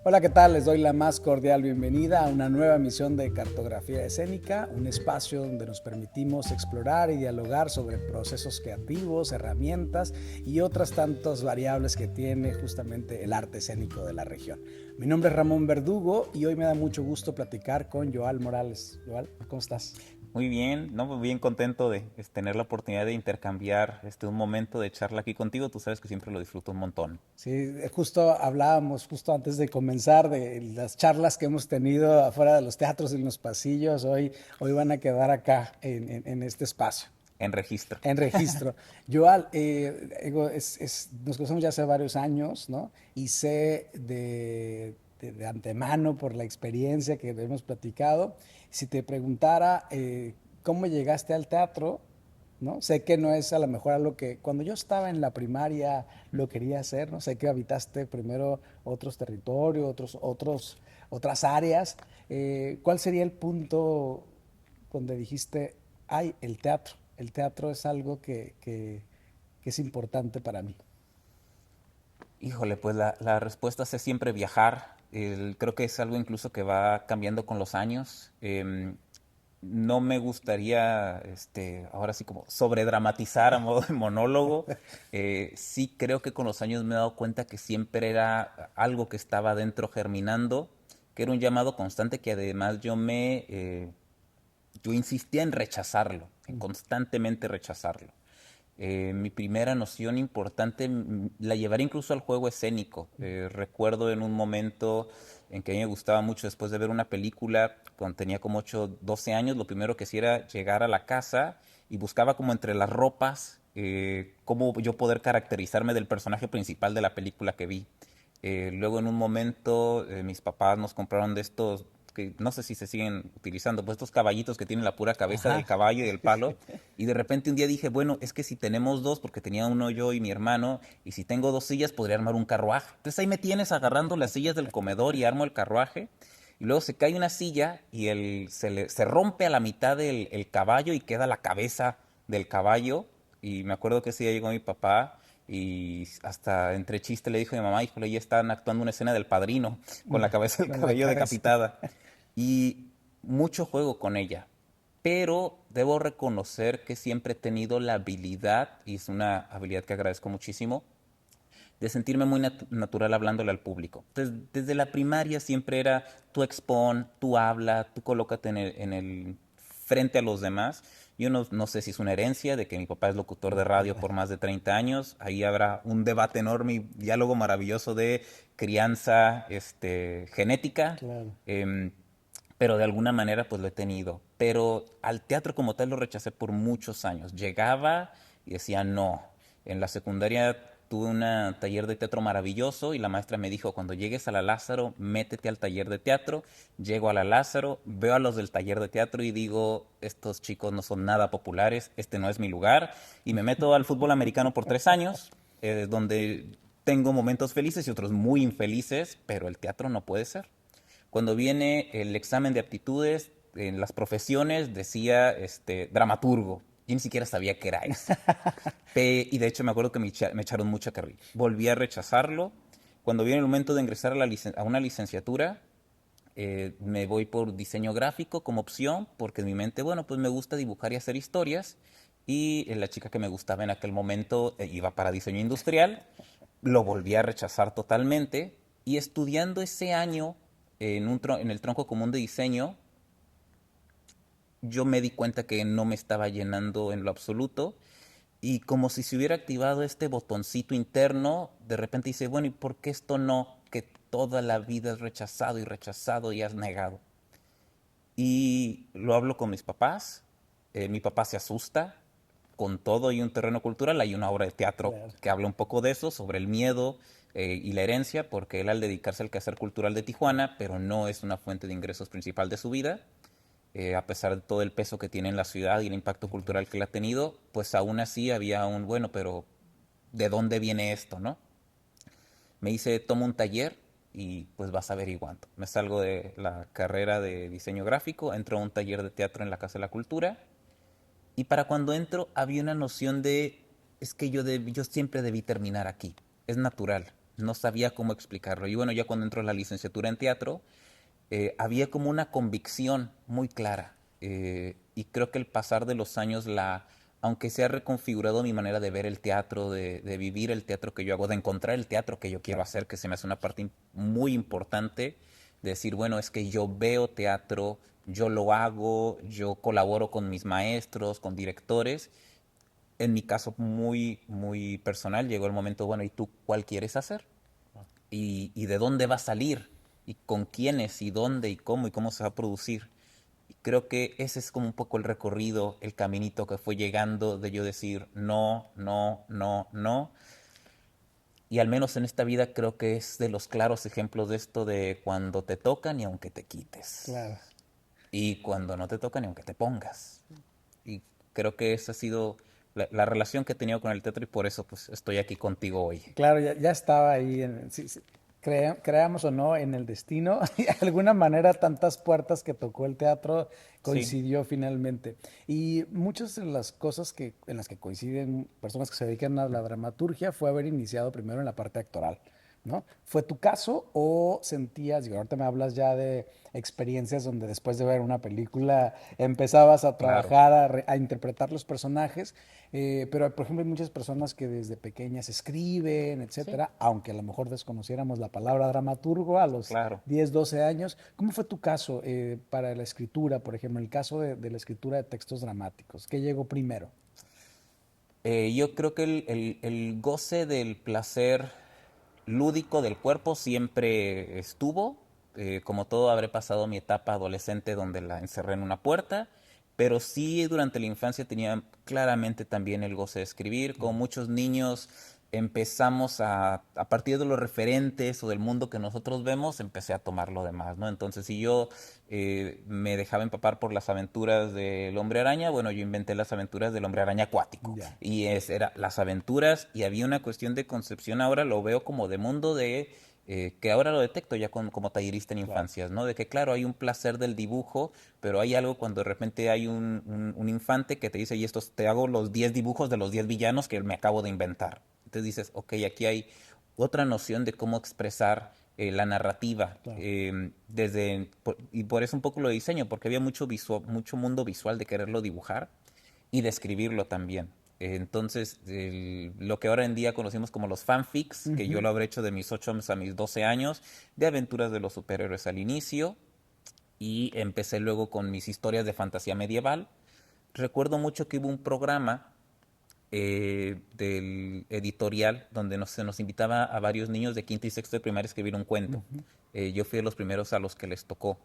Hola, ¿qué tal? Les doy la más cordial bienvenida a una nueva emisión de Cartografía Escénica, un espacio donde nos permitimos explorar y dialogar sobre procesos creativos, herramientas y otras tantas variables que tiene justamente el arte escénico de la región. Mi nombre es Ramón Verdugo y hoy me da mucho gusto platicar con Joal Morales. Joal, ¿cómo estás? Muy bien, ¿no? Pues bien contento de tener la oportunidad de intercambiar un momento de charla aquí contigo. Tú sabes que siempre lo disfruto un montón. Sí, justo hablábamos justo antes de comenzar de las charlas que hemos tenido afuera de los teatros y en los pasillos. Hoy van a quedar acá en este espacio, En registro. en registro. Joal, nos conocemos ya hace varios años, ¿no? Y sé de antemano por la experiencia que hemos platicado. Si te preguntara cómo llegaste al teatro, ¿no? Sé que no es a lo mejor algo que cuando yo estaba en la primaria lo quería hacer, ¿no? Sé que habitaste primero otros territorios, otras áreas. ¿Cuál sería el punto donde dijiste, ay, el teatro es algo que es importante para mí? Híjole, pues la respuesta es siempre viajar. Creo que es algo incluso que va cambiando con los años. No me gustaría, ahora sí como sobredramatizar a modo de monólogo. Sí creo que con los años me he dado cuenta que siempre era algo que estaba dentro germinando, que era un llamado constante que además yo insistía en rechazarlo, en constantemente rechazarlo. Mi primera noción importante la llevaré incluso al juego escénico. Recuerdo en un momento en que a mí me gustaba mucho después de ver una película, cuando tenía como 8 12 años, lo primero que hacía era llegar a la casa y buscaba como entre las ropas cómo yo poder caracterizarme del personaje principal de la película que vi. Luego en un momento mis papás nos compraron de estos, que no sé si se siguen utilizando, pues estos caballitos que tienen la pura cabeza del Ajá. caballo y el palo. Y de repente un día dije, bueno, es que si tenemos dos, porque tenía uno yo y mi hermano, y si tengo dos sillas, podría armar un carruaje. Entonces ahí me tienes agarrando las sillas del comedor y armo el carruaje. Y luego se cae una silla y se rompe a la mitad el caballo y queda la cabeza del caballo. Y me acuerdo que ese día llegó mi papá y hasta entre chiste le dijo a mi mamá, híjole, ya están actuando una escena del Padrino con la cabeza del Con la caballo cabeza. decapitada. Y mucho juego con ella. Pero debo reconocer que siempre he tenido la habilidad, y es una habilidad que agradezco muchísimo, de sentirme muy natural hablándole al público. Entonces, desde la primaria siempre era tú expon, tú habla, tú colócate en el frente a los demás. Yo no sé si es una herencia de que mi papá es locutor de radio por más de 30 años. Ahí habrá un debate enorme y diálogo maravilloso de crianza genética. Claro. em, pero de alguna manera pues lo he tenido. Pero al teatro como tal lo rechacé por muchos años. Llegaba y decía no. En la secundaria tuve un taller de teatro maravilloso y la maestra me dijo, cuando llegues a la Lázaro, métete al taller de teatro. Llego a la Lázaro, veo a los del taller de teatro y digo, estos chicos no son nada populares, este no es mi lugar. Y me meto al fútbol americano por 3 años, donde tengo momentos felices y otros muy infelices, pero el teatro no puede ser. Cuando viene el examen de aptitudes en las profesiones decía dramaturgo. Yo ni siquiera sabía qué era eso. Y de hecho me acuerdo que me echaron mucha carrilla. Volví a rechazarlo. Cuando viene el momento de ingresar a una licenciatura, me voy por diseño gráfico como opción, porque en mi mente, bueno, pues me gusta dibujar y hacer historias. Y la chica que me gustaba en aquel momento iba para diseño industrial. Lo volví a rechazar totalmente. Y estudiando ese año en el tronco común de diseño, yo me di cuenta que no me estaba llenando en lo absoluto y como si se hubiera activado este botoncito interno, de repente dice, bueno, ¿y por qué esto no? Que toda la vida has rechazado y has negado. Y lo hablo con mis papás, mi papá se asusta, con todo y un terreno cultural hay una obra de teatro Claro. que habla un poco de eso, sobre el miedo y la herencia, porque él al dedicarse al quehacer cultural de Tijuana, pero no es una fuente de ingresos principal de su vida, a pesar de todo el peso que tiene en la ciudad y el impacto cultural que él ha tenido, pues aún así había un, bueno, pero ¿de dónde viene esto, no? Me dice, toma un taller y pues vas averiguando. Me salgo de la carrera de diseño gráfico, entro a un taller de teatro en la Casa de la Cultura y para cuando entro había una noción de, es que yo siempre debí terminar aquí, es natural. no sabía cómo explicarlo. Y bueno, ya cuando entró a la licenciatura en teatro, había como una convicción muy clara. Y creo que el pasar de los años, aunque se ha reconfigurado mi manera de ver el teatro, de vivir el teatro que yo hago, de encontrar el teatro que yo quiero hacer, que se me hace una parte muy importante, de decir, bueno, es que yo veo teatro, yo lo hago, yo colaboro con mis maestros, con directores. En mi caso muy, muy personal, llegó el momento, bueno, ¿y tú cuál quieres hacer? Y de dónde va a salir, y con quiénes, y dónde, y cómo se va a producir. Y creo que ese es como un poco el recorrido, el caminito que fue llegando de yo decir no, no, no, no. Y al menos en esta vida creo que es de los claros ejemplos de esto de cuando te tocan y aunque te quites. Claro. Y cuando no te tocan y aunque te pongas. Y creo que esa ha sido la relación que he tenido con el teatro y por eso pues estoy aquí contigo hoy. Claro, ya estaba ahí, sí, sí, creamos o no en el destino, y de alguna manera tantas puertas que tocó el teatro Sí, coincidió finalmente. Y muchas de las cosas en las que coinciden personas que se dedican a la dramaturgia fue haber iniciado primero en la parte actoral, ¿no? ¿Fue tu caso o sentías, digo, ahorita me hablas ya de experiencias donde después de ver una película empezabas a claro. trabajar, a interpretar los personajes, pero por ejemplo hay muchas personas que desde pequeñas escriben, Sí, etcétera, aunque a lo mejor desconociéramos la palabra dramaturgo a los claro. 10 12 años. ¿Cómo fue tu caso para la escritura, por ejemplo, el caso de la escritura de textos dramáticos? ¿Qué llegó primero? Yo creo que el goce del placer lúdico del cuerpo siempre estuvo. Como todo, habré pasado mi etapa adolescente donde la encerré en una puerta, pero sí durante la infancia tenía claramente también el goce de escribir. Como muchos niños empezamos a partir de los referentes o del mundo que nosotros vemos, empecé a tomar lo demás, ¿no? Entonces, si yo me dejaba empapar por las aventuras del hombre araña, bueno, yo inventé las aventuras del hombre araña acuático. Ya. Y era las aventuras, y había una cuestión de concepción, ahora lo veo como de mundo que ahora lo detecto ya como tallerista en Claro. infancias, ¿no? De que claro, hay un placer del dibujo, pero hay algo cuando de repente hay un infante que te dice, y estos te hago los 10 dibujos de los 10 villanos que me acabo de inventar. Entonces dices, ok, aquí hay otra noción de cómo expresar la narrativa, Claro. y por eso un poco lo diseño, porque había mucho mundo visual de quererlo dibujar y de escribirlo también. Entonces, lo que ahora en día conocimos como los fanfics, que yo Ujú. lo habré hecho de mis 8 años a mis 12 años, de aventuras de los superhéroes al inicio, y empecé luego con mis historias de fantasía medieval. Recuerdo mucho que hubo un programa del editorial donde se nos invitaba a varios niños de quinto y sexto de primaria a escribir un cuento. Yo fui de los primeros a los que les tocó.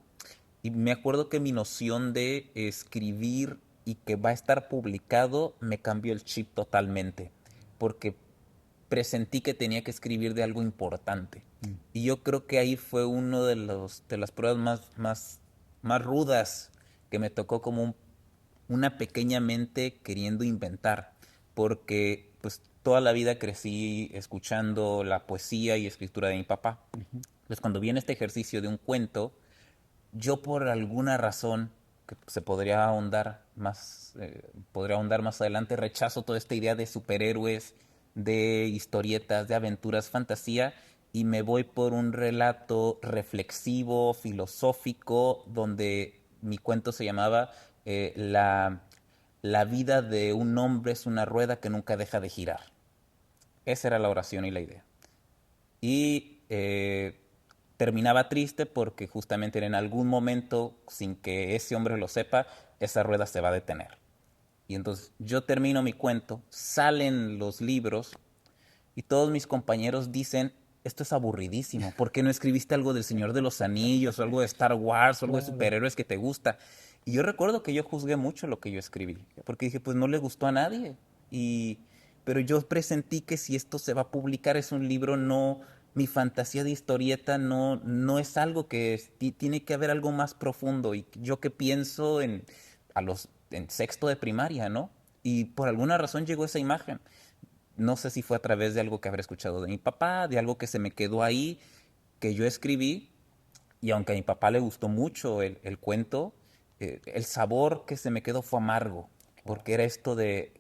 Y me acuerdo que mi noción de escribir y que va a estar publicado me cambió el chip totalmente, porque presentí que tenía que escribir de algo importante. Y yo creo que ahí fue uno de las pruebas más rudas que me tocó como una pequeña mente queriendo inventar, porque pues toda la vida crecí escuchando la poesía y escritura de mi papá. Entonces cuando viene este ejercicio de un cuento, yo por alguna razón que se podría ahondar más adelante, rechazo toda esta idea de superhéroes, de historietas, de aventuras, fantasía, y me voy por un relato reflexivo, filosófico, donde mi cuento se llamaba La vida de un hombre es una rueda que nunca deja de girar. Esa era la oración y la idea. Y terminaba triste porque justamente en algún momento, sin que ese hombre lo sepa, esa rueda se va a detener. Y entonces yo termino mi cuento, salen los libros y todos mis compañeros dicen, esto es aburridísimo, ¿por qué no escribiste algo del Señor de los Anillos o algo de Star Wars o algo de Claro. superhéroes que te gusta? Y yo recuerdo que yo juzgué mucho lo que yo escribí, porque dije, pues no le gustó a nadie. Y, pero yo presentí que si esto se va a publicar es un libro, no, mi fantasía de historieta no es algo tiene que haber algo más profundo. Y yo que pienso en sexto de primaria, ¿no? Y por alguna razón llegó esa imagen. No sé si fue a través de algo que habré escuchado de mi papá, de algo que se me quedó ahí, que yo escribí, y aunque a mi papá le gustó mucho el cuento, el sabor que se me quedó fue amargo, Claro. porque era esto de,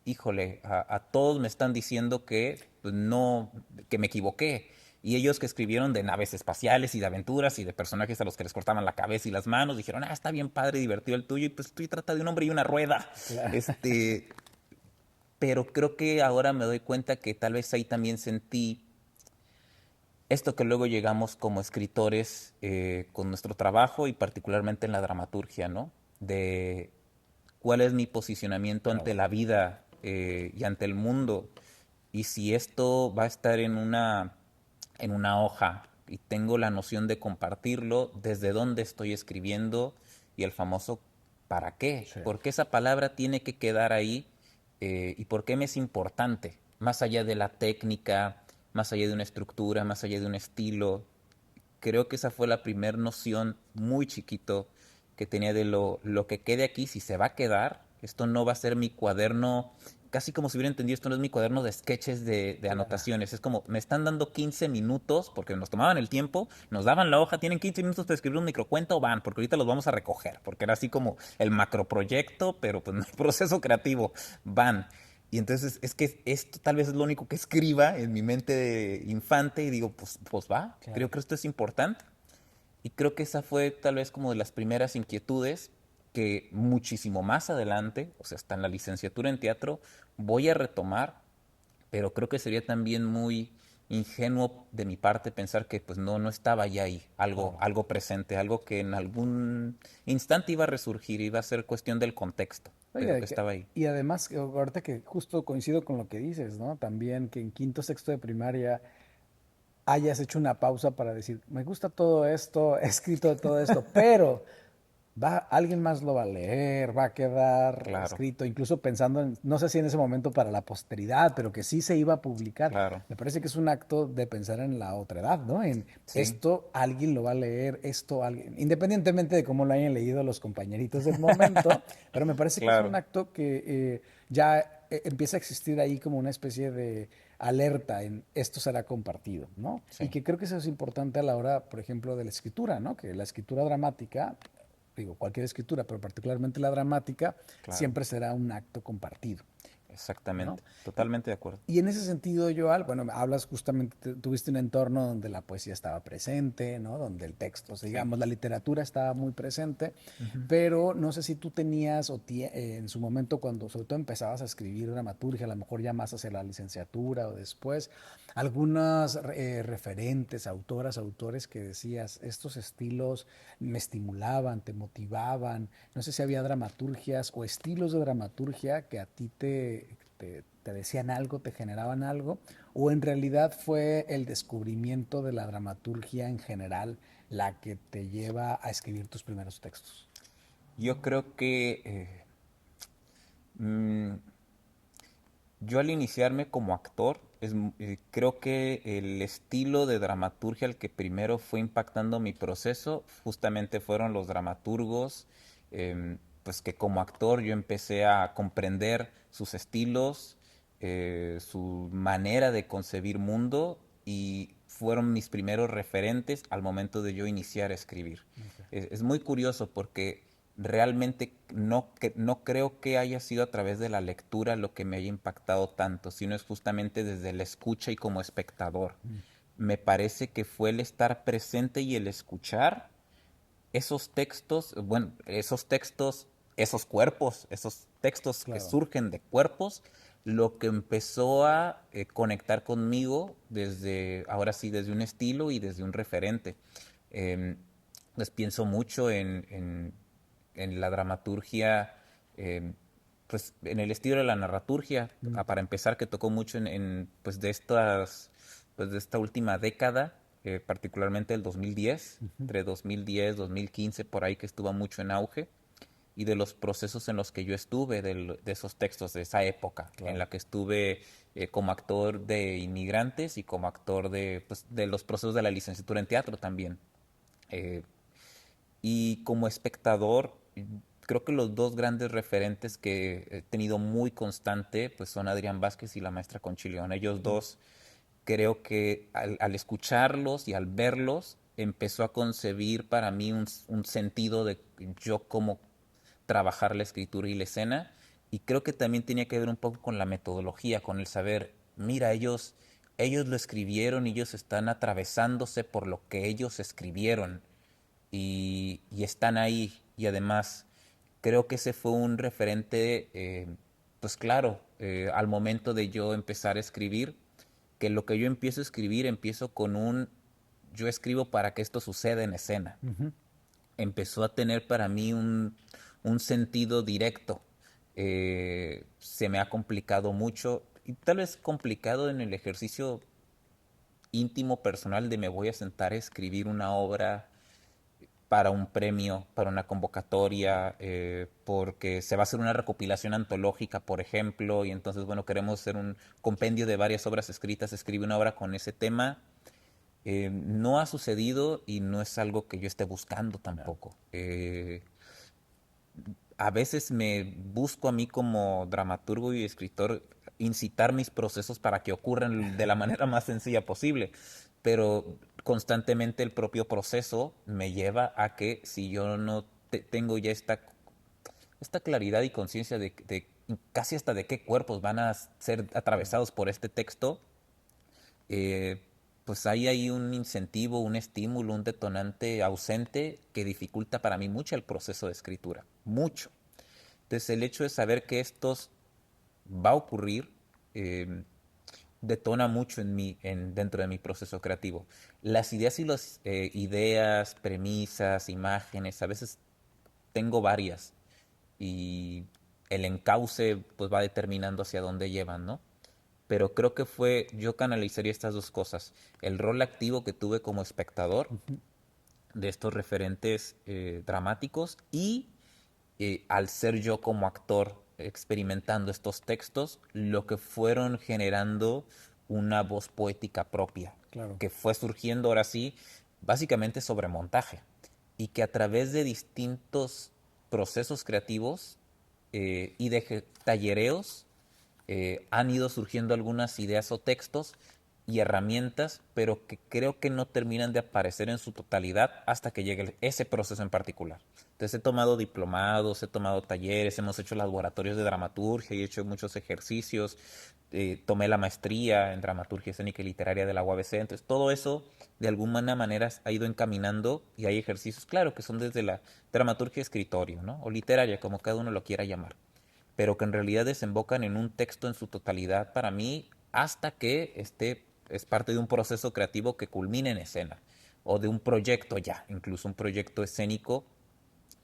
híjole, a todos me están diciendo que pues, no, que me equivoqué. Y ellos que escribieron de naves espaciales y de aventuras y de personajes a los que les cortaban la cabeza y las manos, dijeron, está bien padre, divertido el tuyo, y pues tú trata de un hombre y una rueda. Claro. Este, pero creo que ahora me doy cuenta que tal vez ahí también sentí esto que luego llegamos como escritores con nuestro trabajo y particularmente en la dramaturgia, ¿no? De cuál es mi posicionamiento ante Claro. la vida y ante el mundo. Y si esto va a estar en una hoja y tengo la noción de compartirlo, desde dónde estoy escribiendo y el famoso ¿para qué? Sí. ¿Por qué esa palabra tiene que quedar ahí? ¿Y por qué me es importante? Más allá de la técnica, más allá de una estructura, más allá de un estilo. Creo que esa fue la primera noción muy chiquito que tenía de lo que quede aquí, si se va a quedar, esto no va a ser mi cuaderno, casi como si hubiera entendido, esto no es mi cuaderno de sketches de Claro. anotaciones, es como, me están dando 15 minutos, porque nos tomaban el tiempo, nos daban la hoja, tienen 15 minutos para escribir un microcuento, van, porque ahorita los vamos a recoger, porque era así como el macroproyecto, pero pues no hay proceso creativo, van. Y entonces es que esto tal vez es lo único que escriba en mi mente de infante y digo, pues va, creo Claro. que esto es importante. Y creo que esa fue tal vez como de las primeras inquietudes que muchísimo más adelante, o sea, hasta en la licenciatura en teatro, voy a retomar, pero creo que sería también muy ingenuo de mi parte pensar que pues no estaba ya ahí, Claro. algo presente, algo que en algún instante iba a resurgir, iba a ser cuestión del contexto, pero Oiga, que estaba ahí. y además, ahorita que justo coincido con lo que dices, ¿no? También que en quinto, sexto de primaria hayas hecho una pausa para decir, me gusta todo esto, he escrito todo esto, pero alguien más lo va a leer, va a quedar Claro, escrito, incluso pensando en, no sé si en ese momento para la posteridad, pero que sí se iba a publicar. claro, Me parece que es un acto de pensar en la otra edad, ¿no? En sí, esto alguien lo va a leer, esto alguien, independientemente de cómo lo hayan leído los compañeritos del momento, pero me parece que es un claro, acto que ya empieza a existir ahí como una especie de alerta en esto será compartido, ¿no? Y sí, que creo que eso es importante a la hora, por ejemplo, de la escritura, ¿no? Que la escritura dramática, digo, cualquier escritura, pero particularmente la dramática, claro, siempre será un acto compartido, ¿no? exactamente, Y, totalmente de acuerdo. y en ese sentido, Joal, bueno, hablas justamente, tuviste un entorno donde la poesía estaba presente, ¿no? Donde el texto, o sea, Sí. digamos, la literatura estaba muy presente, Ujú. pero no sé si tú tenías en su momento cuando sobre todo empezabas a escribir dramaturgia, a lo mejor ya más hacia la licenciatura o después, algunas referentes, autoras, autores que decías, estos estilos me estimulaban, te motivaban, no sé si había dramaturgias o estilos de dramaturgia que a ti te decían algo, te generaban algo, o en realidad fue el descubrimiento de la dramaturgia en general la que te lleva a escribir tus primeros textos. Yo creo que mm, yo al iniciarme como actor, creo que el estilo de dramaturgia al que primero fue impactando mi proceso, justamente fueron los dramaturgos, pues que como actor yo empecé a comprender sus estilos, su manera de concebir mundo y fueron mis primeros referentes al momento de yo iniciar a escribir. Okay. Es muy curioso porque realmente no creo que haya sido a través de la lectura lo que me haya impactado tanto, sino es justamente desde la escucha y como espectador. Mm, Me parece que fue el estar presente y el escuchar esos textos, bueno, esos textos, esos cuerpos, esos textos que claro. surgen de cuerpos, lo que empezó a conectar conmigo desde, ahora sí, desde un estilo y desde un referente. Eh, pues pienso mucho en la dramaturgia, eh, pues en el estilo de la narraturgia, Mm, para empezar, que tocó mucho pues de estas, pues de esta última década, particularmente el 2010, ujú, entre 2010, 2015, por ahí que estuvo mucho en auge, y de los procesos en los que yo estuve, de esos textos, de esa época, en claro. la que estuve como actor de inmigrantes y como actor pues, de los procesos de la licenciatura en teatro también. Eh, y como espectador, creo que los dos grandes referentes que he tenido muy constante pues son Adrián Vázquez y la maestra Conchi León. Ellos Mm, dos creo que al escucharlos y al verlos empezó a concebir para mí un sentido de yo cómo trabajar la escritura y la escena Y creo que también tenía que ver un poco con la metodología, con el saber, mira, ellos lo escribieron y ellos están atravesándose por lo que ellos escribieron y están ahí. Y además, creo que ese fue un referente, pues claro, al momento de yo empezar a escribir, que lo que yo empiezo a escribir, empiezo con yo escribo para que esto suceda en escena. Ujú. Empezó a tener para mí un sentido directo. Se me ha complicado mucho, y tal vez complicado en el ejercicio íntimo, personal, de me voy a sentar a escribir una obra para un premio, para una convocatoria, porque se va a hacer una recopilación antológica, por ejemplo, y entonces, bueno, queremos hacer un compendio de varias obras escritas, escribe una obra con ese tema. No ha sucedido y no es algo que yo esté buscando tampoco. A veces me busco a mí como dramaturgo y escritor incitar mis procesos para que ocurran de la manera más sencilla posible, pero constantemente el propio proceso me lleva a que si yo no tengo ya esta claridad y conciencia de casi hasta de qué cuerpos van a ser atravesados por este texto, eh, pues ahí hay un incentivo, un estímulo, un detonante ausente que dificulta para mí mucho el proceso de escritura, mucho. Entonces el hecho de saber que esto va a ocurrir eh, detona mucho en mí, dentro de mi proceso creativo. Las ideas y las ideas, premisas, imágenes, a veces tengo varias y el encauce pues va determinando hacia dónde llevan, ¿no? Pero creo que yo canalizaría estas dos cosas, el rol activo que tuve como espectador de estos referentes dramáticos y al ser yo como actor experimentando estos textos, lo que fueron generando una voz poética propia, Claro. que fue surgiendo ahora sí, básicamente sobre montaje, y que a través de distintos procesos creativos y de tallereos han ido surgiendo algunas ideas o textos y herramientas, pero que creo que no terminan de aparecer en su totalidad hasta que llegue ese proceso en particular. Entonces he tomado diplomados, he tomado talleres, hemos hecho laboratorios de dramaturgia y he hecho muchos ejercicios, tomé la maestría en dramaturgia escénica y literaria de la UABC, entonces todo eso de alguna manera ha ido encaminando y hay ejercicios, claro, que son desde la dramaturgia escritorio, ¿no? O literaria, como cada uno lo quiera llamar, pero que en realidad desembocan en un texto en su totalidad para mí hasta que es parte de un proceso creativo que culmine en escena o de un proyecto ya, incluso un proyecto escénico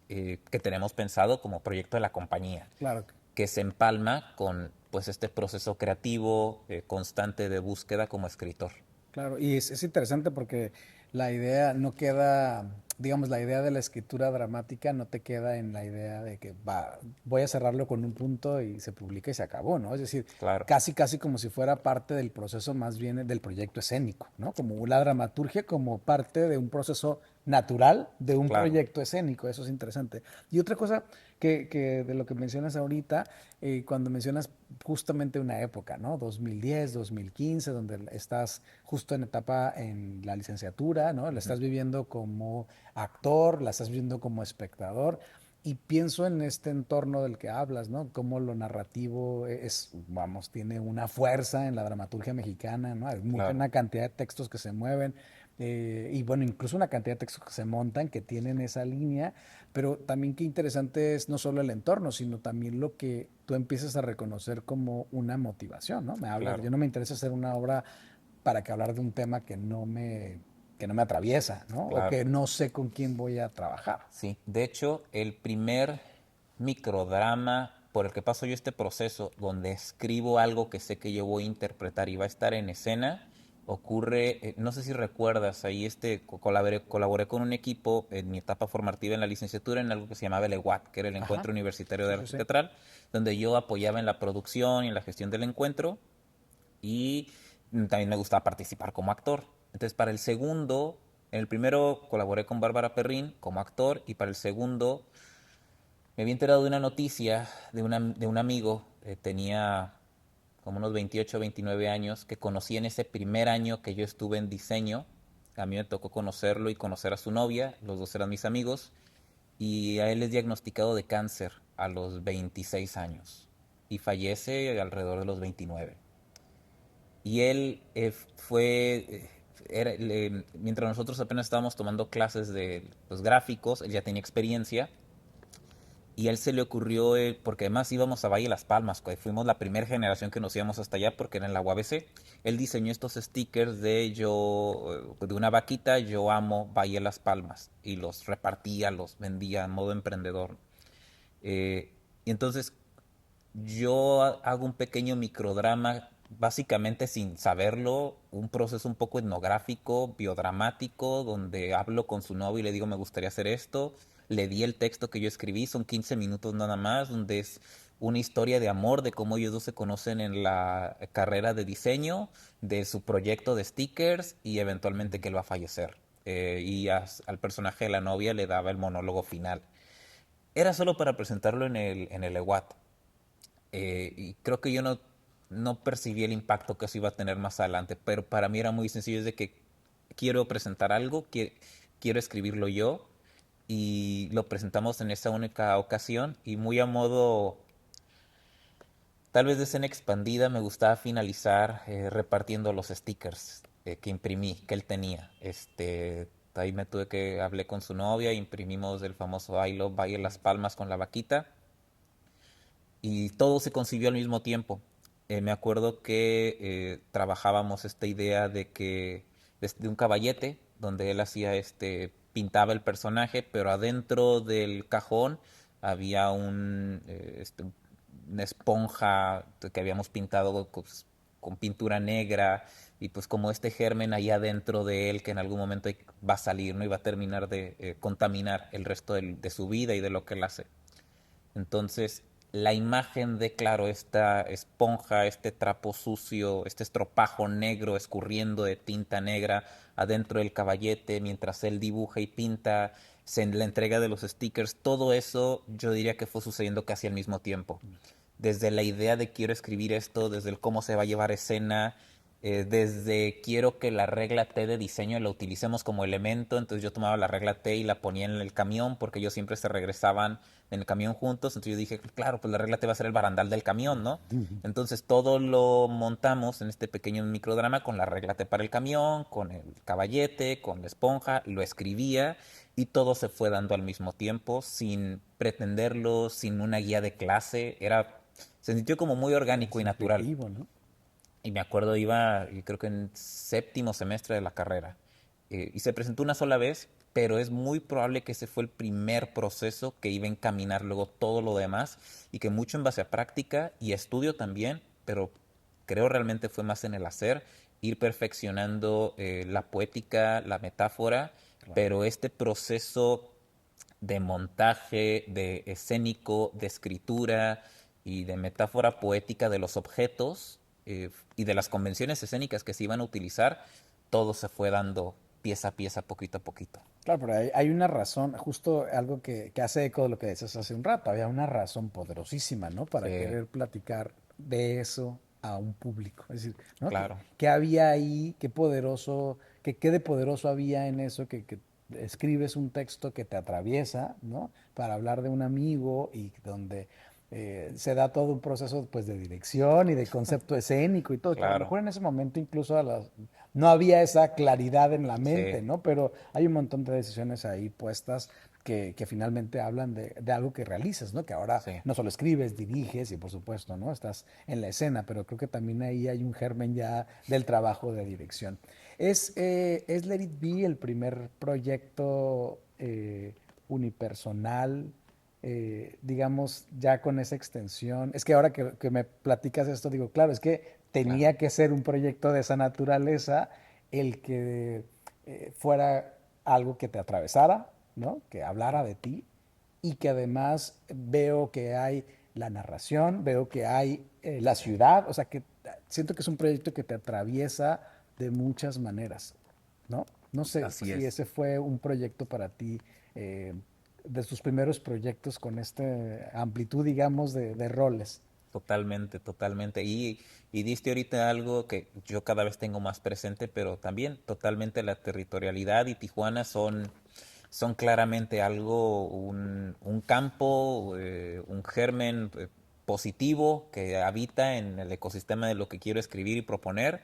que tenemos pensado como proyecto de la compañía, Claro. que se empalma con pues este proceso creativo constante de búsqueda como escritor. Claro, y es interesante porque la idea no queda, digamos, la idea de la escritura dramática no te queda en la idea de que voy a cerrarlo con un punto y se publica y se acabó, ¿no? Es decir, Claro, casi como si fuera parte del proceso más bien del proyecto escénico, ¿no? Como la dramaturgia como parte de un proceso natural de un claro. proyecto escénico, eso es interesante. Y otra cosa que de lo que mencionas ahorita, cuando mencionas justamente una época, ¿no? 2010, 2015, donde estás justo en etapa en la licenciatura, ¿no? La Ujú. estás viviendo como actor, la estás viviendo como espectador. Y pienso en este entorno del que hablas, ¿no? Cómo lo narrativo vamos, tiene una fuerza en la dramaturgia mexicana, ¿no? Hay Claro, una cantidad de textos que se mueven, y bueno, incluso una cantidad de textos que se montan, que tienen esa línea, pero también qué interesante es no solo el entorno, sino también lo que tú empiezas a reconocer como una motivación, ¿no? claro. Yo no me interesa hacer una obra para que hablar de un tema que no me atraviesa, ¿no? O Claro. que no sé con quién voy a trabajar. Sí, de hecho, el primer microdrama por el que paso yo este proceso, donde escribo algo que sé que yo voy a interpretar y va a estar en escena, ocurre, no sé si recuerdas, ahí colaboré con un equipo en mi etapa formativa en la licenciatura en algo que se llamaba el EWAT, que era el Ajá, Encuentro Universitario de sí, sí, Arte sí. Teatral, donde yo apoyaba en la producción y en la gestión del encuentro y también me gustaba participar como actor. Entonces, para el segundo, en el primero colaboré con Bárbara Perrín como actor y para el segundo me había enterado de una noticia de un amigo, tenía como unos 28 o 29 años, que conocí en ese primer año que yo estuve en diseño. A mí me tocó conocerlo y conocer a su novia, los dos eran mis amigos, y a él es diagnosticado de cáncer a los 26 años. y fallece alrededor de los 29. Y él mientras nosotros apenas estábamos tomando clases de los gráficos, él ya tenía experiencia y a él se le ocurrió, porque además íbamos a Valle Las Palmas, fuimos la primera generación que nos íbamos hasta allá porque era en la UABC. Él diseñó estos stickers de una vaquita, yo amo Valle Las Palmas, y los repartía, los vendía en modo emprendedor. Y entonces yo hago un pequeño microdrama, básicamente sin saberlo, un proceso un poco etnográfico, biodramático, donde hablo con su novio y le digo me gustaría hacer esto. Le di el texto que yo escribí, son 15 minutos nada más, donde es una historia de amor, de cómo ellos dos se conocen en la carrera de diseño, de su proyecto de stickers y eventualmente que él va a fallecer. Al personaje de la novia le daba el monólogo final. Era solo para presentarlo en el EWAT. Y creo que yo no percibí el impacto que eso iba a tener más adelante, pero para mí era muy sencillo, es de que quiero presentar algo, quiero escribirlo yo, y lo presentamos en esa única ocasión, y muy a modo, tal vez de escena expandida, me gustaba finalizar repartiendo los stickers que imprimí, que él tenía. Ahí hablé con su novia, imprimimos el famoso I Love Valle Las Palmas con la vaquita, y todo se concibió al mismo tiempo. Me acuerdo que trabajábamos esta idea de un caballete donde él pintaba el personaje, pero adentro del cajón había una esponja que habíamos pintado con pintura negra, y pues como este germen ahí adentro de él que en algún momento va a salir, ¿no? Y va a terminar de contaminar el resto de su vida y de lo que él hace. Entonces, la imagen de, claro, esta esponja, este trapo sucio, este estropajo negro escurriendo de tinta negra adentro del caballete mientras él dibuja y pinta, la entrega de los stickers, todo eso yo diría que fue sucediendo casi al mismo tiempo. Desde la idea de quiero escribir esto, desde el cómo se va a llevar escena, desde quiero que la regla T de diseño la utilicemos como elemento, entonces yo tomaba la regla T y la ponía en el camión porque ellos siempre se regresaban en el camión juntos, entonces yo dije, claro, pues la regla T va a ser el barandal del camión, ¿no? Entonces todo lo montamos en este pequeño microdrama con la regla T para el camión, con el caballete, con la esponja, lo escribía y todo se fue dando al mismo tiempo, sin pretenderlo, sin una guía de clase, se sintió como muy orgánico y Es natural. intuitivo, ¿no? Y me acuerdo, y creo que en séptimo semestre de la carrera. Y se presentó una sola vez, pero es muy probable que ese fue el primer proceso que iba a encaminar luego todo lo demás, y que mucho en base a práctica y estudio también, pero creo realmente fue más en el hacer, ir perfeccionando la poética, la metáfora, Claro. pero este proceso de montaje, de escénico, de escritura y de metáfora poética de los objetos y de las convenciones escénicas que se iban a utilizar, todo se fue dando pieza a pieza, poquito a poquito. Claro, pero hay una razón, justo algo que hace eco de lo que decías hace un rato, había una razón poderosísima, ¿no? Para Sí, querer platicar de eso a un público. Es decir, ¿no? claro. ¿Qué había ahí? ¿Qué poderoso, qué de poderoso había en eso que escribes un texto que te atraviesa, ¿no? Para hablar de un amigo y donde se da todo un proceso pues de dirección y de concepto escénico y todo, que a lo Claro. mejor en ese momento incluso no había esa claridad en la mente, Sí, ¿no? Pero hay un montón de decisiones ahí puestas que finalmente hablan de algo que realizas, ¿no? Que ahora sí. no solo escribes, diriges y por supuesto, ¿no? Estás en la escena, pero creo que también ahí hay un germen ya del trabajo de dirección. ¿Es Let It Be el primer proyecto unipersonal, digamos, ya con esa extensión? Es que ahora que me platicas esto, digo, claro, es que Claro. tenía que ser un proyecto de esa naturaleza el que fuera algo que te atravesara, ¿no? Que hablara de ti y que además veo que hay la narración, veo que hay la ciudad, o sea que siento que es un proyecto que te atraviesa de muchas maneras, ¿no? No sé Así si es. ese fue un proyecto para ti, de tus primeros proyectos con esta amplitud, digamos, de roles. Totalmente, totalmente. Y diste ahorita algo que yo cada vez tengo más presente, pero también totalmente la territorialidad y Tijuana son claramente algo, un campo, un germen. positivo que habita en el ecosistema de lo que quiero escribir y proponer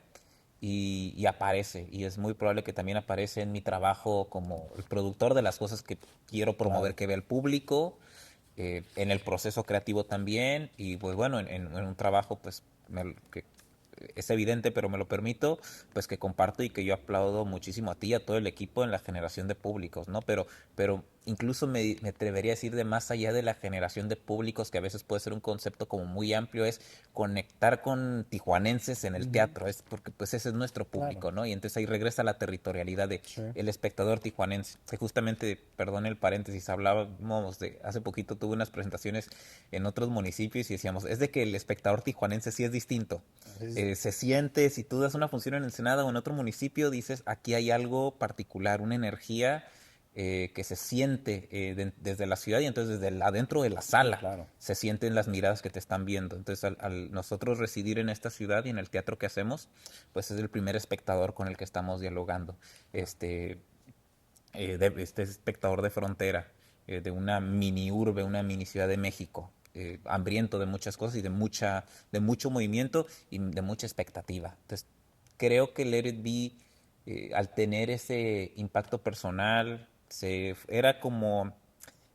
y aparece. Y es muy probable que también aparece en mi trabajo como el productor de las cosas que quiero promover, Claro. que ve el público, en el proceso creativo también y pues bueno, en un trabajo pues que es evidente, pero me lo permito, pues que comparto y que yo aplaudo muchísimo a ti y a todo el equipo en la generación de públicos, ¿no? Pero incluso me atrevería a decir de más allá de la generación de públicos, que a veces puede ser un concepto como muy amplio, es conectar con tijuanenses en el Ujú. teatro, es porque pues ese es nuestro Claro. público, ¿no? Y entonces ahí regresa la territorialidad de Sí. el espectador tijuanense, que justamente, perdón el paréntesis, hablábamos de, hace poquito tuve unas presentaciones en otros municipios y decíamos, es de que el espectador tijuanense sí es distinto, Es- se siente, si tú das una función en Ensenada o en otro municipio, dices, aquí hay algo particular, una energía que se siente desde la ciudad y entonces desde adentro de la sí, sala claro. se sienten las miradas que te están viendo. Entonces, al nosotros residir en esta ciudad y en el teatro que hacemos, pues es el primer espectador con el que estamos dialogando. Este, este espectador de frontera, de una mini urbe, una mini ciudad de México, hambriento de muchas cosas y de mucho movimiento y de mucha expectativa. Entonces, creo que Let It Be, al tener ese impacto personal, era como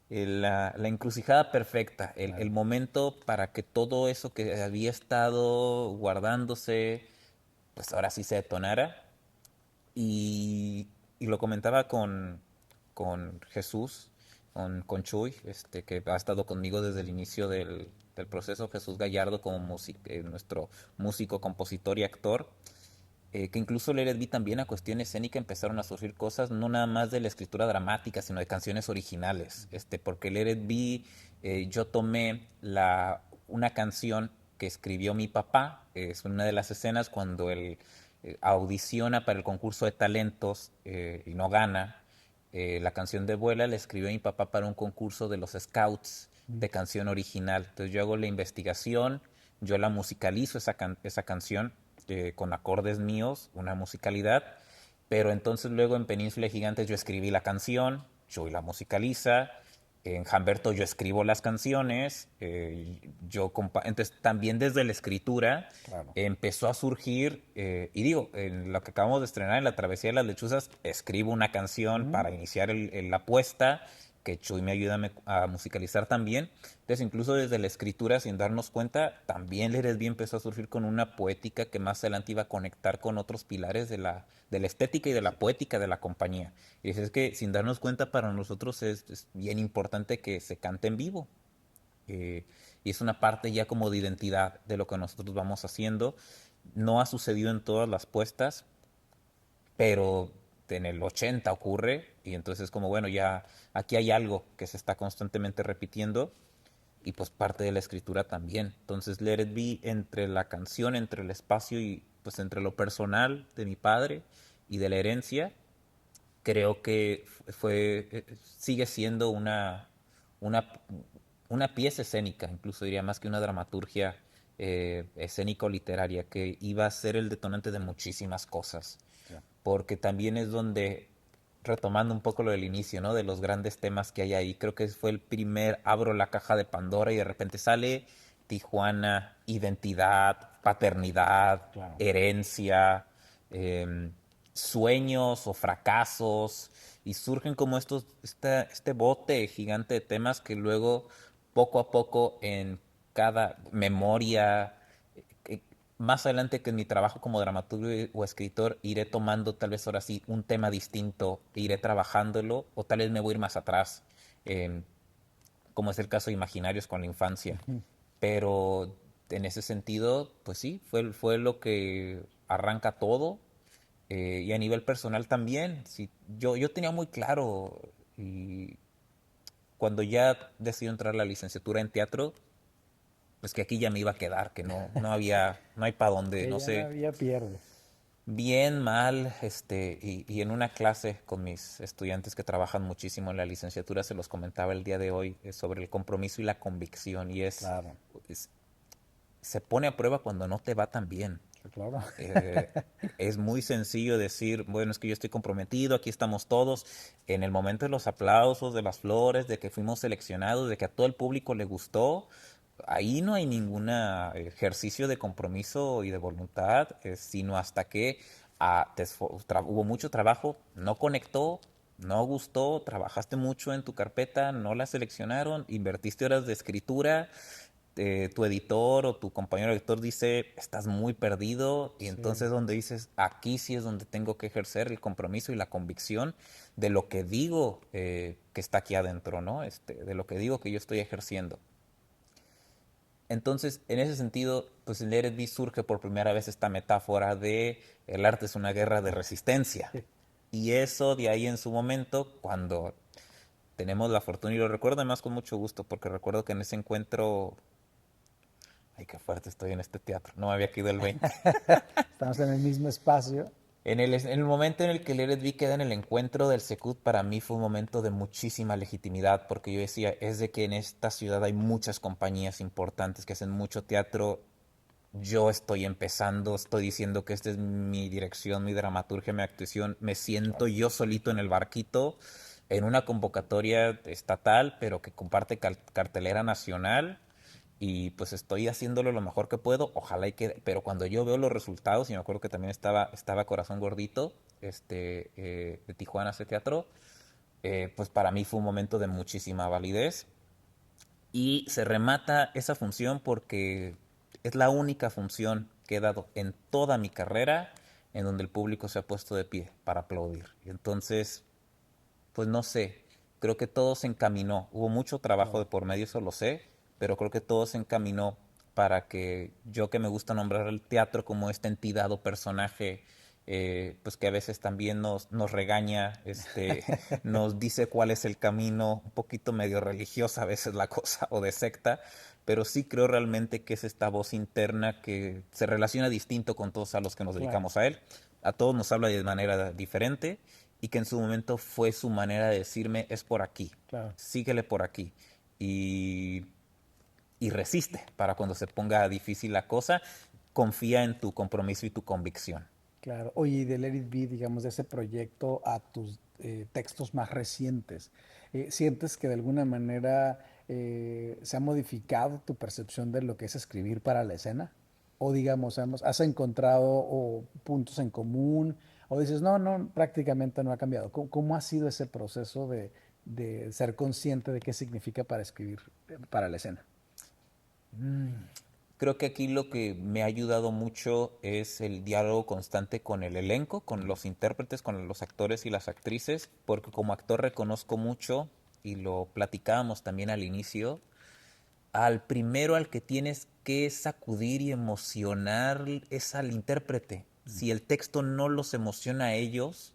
la encrucijada perfecta, el Claro. momento para que todo eso que había estado guardándose, pues ahora sí se detonara y lo comentaba con Jesús, con Chuy, que ha estado conmigo desde el inicio del proceso, Jesús Gallardo como nuestro músico, compositor y actor, que incluso Let It Be también a cuestión escénica empezaron a surgir cosas, no nada más de la escritura dramática, sino de canciones originales, porque Let It Be, yo tomé una canción que escribió mi papá, es una de las escenas cuando él audiciona para el concurso de talentos y no gana, la canción de Vuela la escribió mi papá para un concurso de los Scouts Mm. de canción original. Entonces yo hago la investigación, yo la musicalizo esa canción con acordes míos, una musicalidad, pero entonces luego en Península de Gigantes yo escribí la canción, yo la musicaliza, en Humberto yo escribo las canciones, entonces también desde la escritura Claro. empezó a surgir, y digo, en lo que acabamos de estrenar en La Travesía de las Lechuzas, escribo una canción Mm. para iniciar la apuesta, que Chuy me ayuda a musicalizar también. Entonces, incluso desde la escritura, sin darnos cuenta, también Let Bien empezó a surgir con una poética que más adelante iba a conectar con otros pilares de la estética y de la poética de la compañía. Y es que, sin darnos cuenta, para nosotros es bien importante que se cante en vivo. Eh, y es una parte ya como de identidad de lo que nosotros vamos haciendo. No ha sucedido en todas las puestas, pero en el 80 ocurre y entonces como bueno, ya aquí hay algo que se está constantemente repitiendo y pues parte de la escritura también. Entonces Let It Be entre la canción, entre el espacio y pues entre lo personal de mi padre y de la herencia, creo que sigue siendo una, una pieza escénica, incluso diría más que una dramaturgia escénico-literaria, que iba a ser el detonante de muchísimas cosas, Ya. porque también es donde, retomando un poco lo del inicio, ¿no? De los grandes temas que hay ahí, creo que fue el primer, abro la caja de Pandora y de repente sale Tijuana, identidad, paternidad, Claro. herencia, eh, sueños o fracasos, y surgen como este bote gigante de temas que luego, poco a poco, en cada memoria, eh, más adelante que en mi trabajo como dramaturgo o escritor, iré tomando tal vez ahora sí un tema distinto, e iré trabajándolo, o tal vez me voy a ir más atrás, eh, como es el caso de Imaginarios con la infancia. Ujú. Pero en ese sentido, pues sí, fue lo que arranca todo. Y a nivel personal también, sí, yo tenía muy claro, y cuando ya decidí entrar a la licenciatura en teatro, pues que aquí ya me iba a quedar, que no hay para dónde, Que no ya no sé, había pierde. bien, mal, y en una clase con mis estudiantes que trabajan muchísimo en la licenciatura, se los comentaba el día de hoy, sobre el compromiso y la convicción, y Claro. es- se pone a prueba cuando no te va tan bien. Sí, claro. Eh, es muy sencillo decir, bueno, es que yo estoy comprometido, aquí estamos todos. En el momento de los aplausos, de las flores, de que fuimos seleccionados, de que a todo el público le gustó, ahí no hay ningún ejercicio de compromiso y de voluntad, sino hasta que hubo mucho trabajo, no conectó, no gustó, trabajaste mucho en tu carpeta, no la seleccionaron, invertiste horas de escritura, tu editor o tu compañero editor dice, estás muy perdido, y Sí, entonces donde dices, aquí sí es donde tengo que ejercer el compromiso y la convicción de lo que digo que está aquí adentro, ¿no? De lo que digo que yo estoy ejerciendo. Entonces, en ese sentido, pues en Let It Be surge por primera vez esta metáfora de el arte es una guerra de resistencia. Y eso de ahí en su momento, cuando tenemos la fortuna, y lo recuerdo además con mucho gusto, porque recuerdo que en ese encuentro, ay, qué fuerte estoy en este teatro, no me había caído el 20. estamos en el mismo espacio. En el momento en el que Let It Be queda en el encuentro del Secut, para mí fue un momento de muchísima legitimidad, porque yo decía, es de que en esta ciudad hay muchas compañías importantes que hacen mucho teatro. Yo estoy empezando, estoy diciendo que esta es mi dirección, mi dramaturgia, mi actuación. Me siento Claro. yo solito en el barquito, en una convocatoria estatal, pero que comparte cartelera nacional. Y pues estoy haciéndolo lo mejor que puedo. Ojalá y quede. Pero cuando yo veo los resultados, y me acuerdo que también estaba Corazón Gordito, de Tijuana, ese teatro, pues para mí fue un momento de muchísima validez. Y se remata esa función porque es la única función que he dado en toda mi carrera en donde el público se ha puesto de pie para aplaudir. Y entonces, pues no sé, creo que todo se encaminó. Hubo mucho trabajo de Claro. por medio, eso lo sé, pero creo que todo se encaminó para que yo, que me gusta nombrar el teatro como esta entidad o personaje, pues que a veces también nos regaña, nos dice cuál es el camino, un poquito medio religiosa a veces la cosa, o de secta, pero sí creo realmente que es esta voz interna que se relaciona distinto con todos a los que nos Claro, dedicamos a él. A todos nos habla de manera diferente, y que en su momento fue su manera de decirme, es por aquí, claro, síguele por aquí. Y, y resiste para cuando se ponga difícil la cosa, confía en tu compromiso y tu convicción. claro. Oye, y de Let It Be, digamos, de ese proyecto a tus textos más recientes, ¿sientes que de alguna manera se ha modificado tu percepción de lo que es escribir para la escena? O digamos, ¿has encontrado puntos en común? O dices, no, no, prácticamente no ha cambiado. ¿Cómo ha sido ese proceso de ser consciente de qué significa para escribir para la escena? Creo que aquí lo que me ha ayudado mucho es el diálogo constante con el elenco, con los intérpretes, con los actores y las actrices, porque como actor reconozco mucho, y lo platicábamos también al inicio, al primero al que tienes que sacudir y emocionar es al intérprete. Si el texto no los emociona a ellos,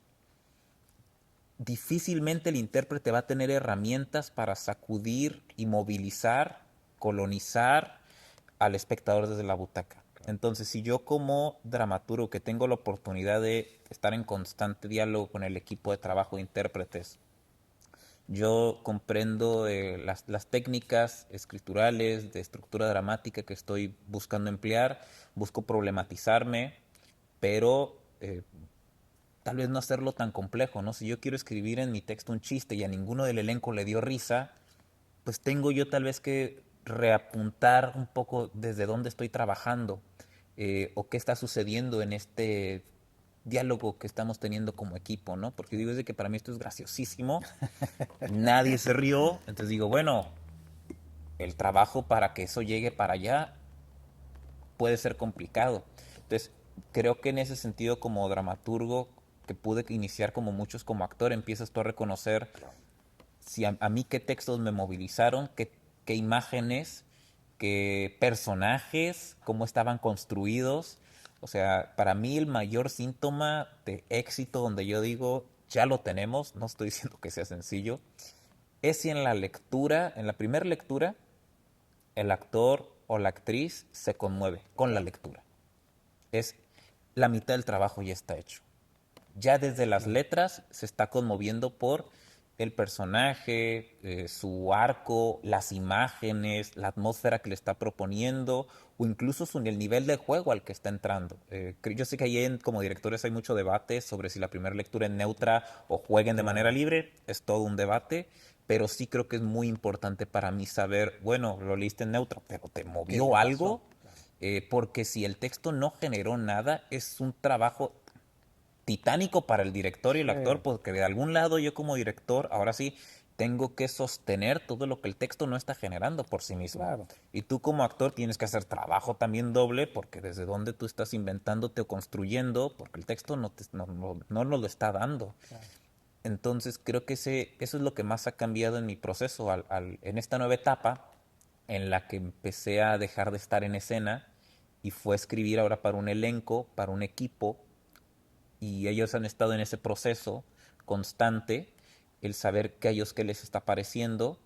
difícilmente el intérprete va a tener herramientas para sacudir y movilizar, colonizar al espectador desde la butaca. Entonces, si yo como dramaturgo que tengo la oportunidad de estar en constante diálogo con el equipo de trabajo de intérpretes, yo comprendo las técnicas escriturales, de estructura dramática que estoy buscando emplear, busco problematizarme, pero tal vez no hacerlo tan complejo, ¿no? Si yo quiero escribir en mi texto un chiste y a ninguno del elenco le dio risa, pues tengo yo tal vez que reapuntar un poco desde dónde estoy trabajando, o qué está sucediendo en este diálogo que estamos teniendo como equipo, ¿no? Porque digo, es de que para mí esto es graciosísimo, nadie se rió, entonces digo, bueno, el trabajo para que eso llegue para allá puede ser complicado. Entonces, creo que en ese sentido, como dramaturgo, que pude iniciar como muchos como actor, empiezas tú a reconocer si a mí qué textos me movilizaron, qué imágenes, qué personajes, cómo estaban construidos. O sea, para mí el mayor síntoma de éxito, donde yo digo, ya lo tenemos, no estoy diciendo que sea sencillo, es si en la lectura, en la primera lectura, el actor o la actriz se conmueve con la Claro, lectura. Es la mitad del trabajo ya está hecho. Ya desde las claro. letras se está conmoviendo por el personaje, su arco, las imágenes, la atmósfera que le está proponiendo o incluso el nivel de juego al que está entrando. Yo sé que ahí como directores hay mucho debate sobre si la primera lectura es neutra o jueguen de manera Claro. libre, es todo un debate, pero sí creo que es muy importante para mí saber, bueno, lo leíste en neutra, pero ¿te ¿Qué movió te pasó? algo? Claro. Porque si el texto no generó nada, es un trabajo titánico para el director y el actor, Sí, porque de algún lado yo como director, ahora sí, tengo que sostener todo lo que el texto no está generando por sí mismo. claro. Y tú como actor tienes que hacer trabajo también doble, porque desde donde tú estás inventándote o construyendo, porque el texto no nos lo está dando. Claro. Entonces creo que eso es lo que más ha cambiado en mi proceso, en esta nueva etapa en la que empecé a dejar de estar en escena y fue escribir ahora para un elenco, para un equipo, y ellos han estado en ese proceso constante, el saber que a ellos qué les está pareciendo,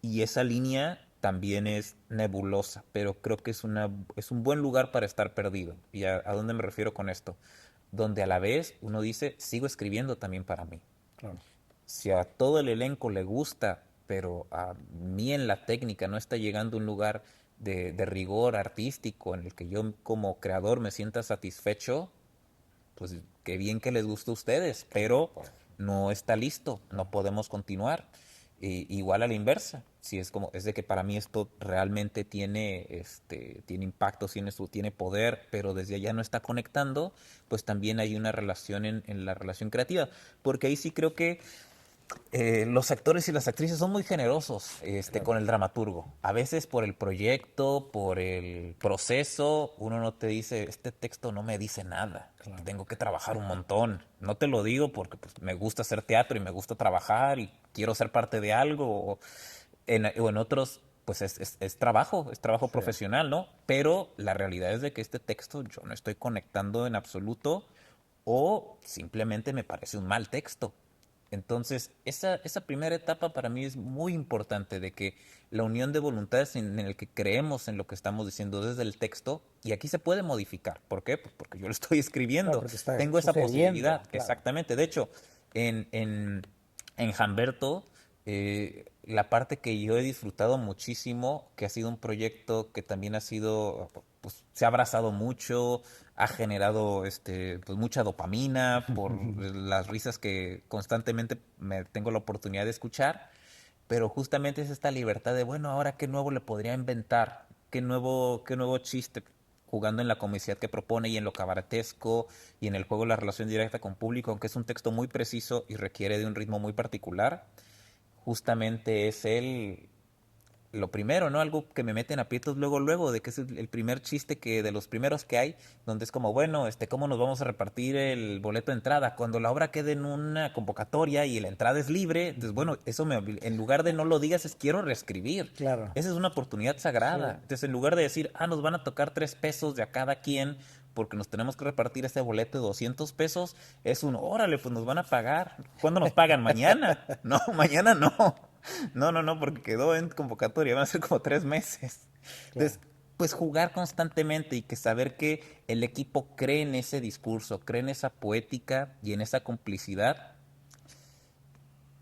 y esa línea también es nebulosa, pero creo que es un buen lugar para estar perdido. ¿Y a dónde me refiero con esto? Donde a la vez uno dice, sigo escribiendo también para mí. Claro. Si a todo el elenco le gusta, pero a mí en la técnica no está llegando a un lugar de rigor artístico en el que yo como creador me sienta satisfecho, pues qué bien que les gusta a ustedes, pero no está listo, no podemos continuar. Igual a la inversa, si es como, es de que para mí esto realmente tiene impacto, tiene poder, pero desde allá no está conectando, pues también hay una relación en la relación creativa, porque ahí sí creo que los actores y las actrices son muy generosos Claro. con el dramaturgo. A veces por el proyecto, por el proceso, uno no te dice, este texto no me dice nada. Claro. Tengo que trabajar un montón. No te lo digo porque pues, me gusta hacer teatro y me gusta trabajar y quiero ser parte de algo. O en otros, pues es trabajo Sí. profesional, ¿no? Pero la realidad es de que este texto yo no estoy conectando en absoluto o simplemente me parece un mal texto. Entonces, esa primera etapa para mí es muy importante de que la unión de voluntades en el que creemos en lo que estamos diciendo desde el texto, y aquí se puede modificar. ¿Por qué? Pues porque yo lo estoy Claro, escribiendo. porque está Tengo esa sucediendo. posibilidad, Claro. exactamente. De hecho, en, en, en Humberto, la parte que yo he disfrutado muchísimo, que ha sido un proyecto que también ha sido, pues se ha abrazado mucho, ha generado pues mucha dopamina por las risas que constantemente me tengo la oportunidad de escuchar, pero justamente es esta libertad de, bueno, ahora qué nuevo le podría inventar, qué nuevo chiste, jugando en la comicidad que propone y en lo cabaretesco y en el juego de la relación directa con público, aunque es un texto muy preciso y requiere de un ritmo muy particular, justamente es lo primero, ¿no? Algo que me mete en aprietos luego, luego, de que es el primer chiste de los primeros que hay, donde es como, bueno, ¿cómo nos vamos a repartir el boleto de entrada? Cuando la obra quede en una convocatoria y la entrada es libre, entonces, bueno, en lugar de no lo digas, es quiero reescribir. Claro. Esa es una oportunidad Sí. sagrada. Entonces, en lugar de decir, nos van a tocar 3 pesos de a cada quien, porque nos tenemos que repartir ese boleto de 200 pesos, es órale, pues nos van a pagar. ¿Cuándo nos pagan? ¿Mañana? No, mañana no. No, no, no, porque quedó en convocatoria, van a ser como 3 meses. Claro. Entonces, pues jugar constantemente y que saber que el equipo cree en ese discurso, cree en esa poética y en esa complicidad,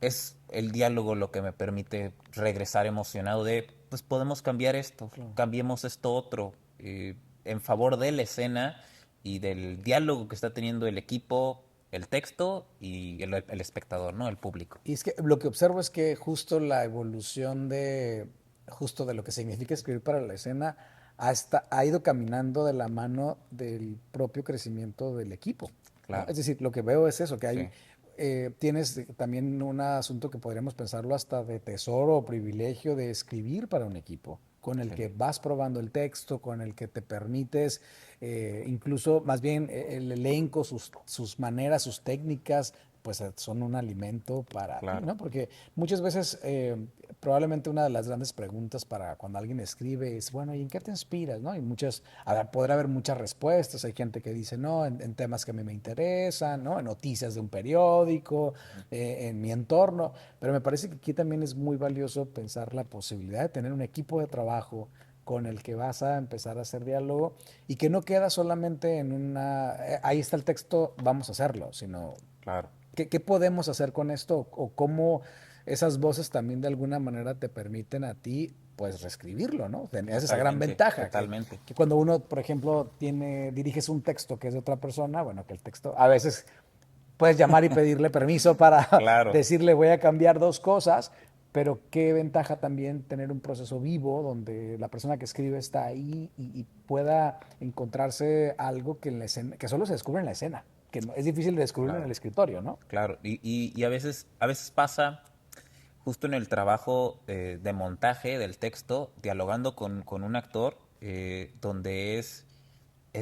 es el diálogo lo que me permite regresar emocionado de, pues podemos cambiar esto, Claro. cambiemos esto otro, en favor de la escena y del diálogo que está teniendo el equipo, el texto y el espectador, ¿no? El público. Y es que lo que observo es que justo la evolución justo de lo que significa escribir para la escena ha ido caminando de la mano del propio crecimiento del equipo, ¿no? Claro, Es decir, lo que veo es eso, que sí. tienes también un asunto que podríamos pensarlo hasta de tesoro o privilegio de escribir para un equipo, con el Sí. que vas probando el texto, con el que te permites, incluso más bien el elenco, sus maneras, sus técnicas, pues son un alimento para ti, Claro. ¿no? Porque muchas veces probablemente una de las grandes preguntas para cuando alguien escribe es, bueno, ¿y en qué te inspiras, no? Y podrá haber muchas respuestas, hay gente que dice, no, en temas que a mí me interesan, ¿no? En noticias de un periódico, en mi entorno, pero me parece que aquí también es muy valioso pensar la posibilidad de tener un equipo de trabajo con el que vas a empezar a hacer diálogo y que no queda solamente en ahí está el texto, vamos a hacerlo, sino Claro. ¿Qué podemos hacer con esto? ¿O cómo esas voces también de alguna manera te permiten a ti, pues, reescribirlo, ¿no? Es esa gran Totalmente, ventaja, totalmente. que cuando uno, por ejemplo, diriges un texto que es de otra persona, bueno, que el texto a veces puedes llamar y pedirle permiso para Claro. decirle voy a cambiar dos cosas, pero qué ventaja también tener un proceso vivo donde la persona que escribe está ahí y pueda encontrarse algo que, en la escena, que solo se descubre en la escena, que es difícil de descubrirlo en el Claro, escritorio, ¿no? claro. Y a veces pasa justo en el trabajo de montaje del texto, dialogando con un actor, donde es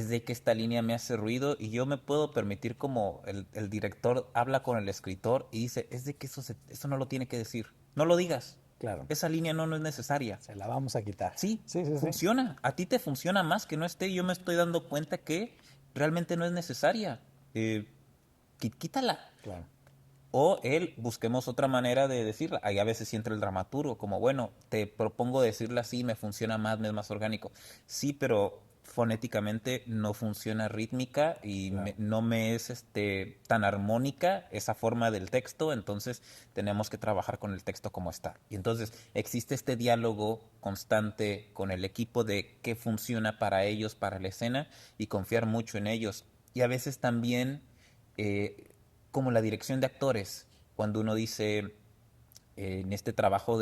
de que esta línea me hace ruido y yo me puedo permitir como el director habla con el escritor y dice, es de que eso no lo tiene que decir. No lo digas. Claro, Esa línea no es necesaria. se la vamos a quitar. Sí, Sí, sí, sí. funciona. A ti te funciona más que no esté. Yo me estoy dando cuenta que realmente no es necesaria. Eh, quítala. Claro. O él, busquemos otra manera de decirla. Ahí a veces sí entra el dramaturgo, como bueno, te propongo decirla así, me funciona más, me es más orgánico. Sí, pero fonéticamente no funciona rítmica y Claro. no me es tan armónica esa forma del texto, entonces tenemos que trabajar con el texto como está. Y entonces existe este diálogo constante con el equipo de qué funciona para ellos, para la escena, y confiar mucho en ellos. Y a veces también eh, como la dirección de actores, cuando uno dice en este trabajo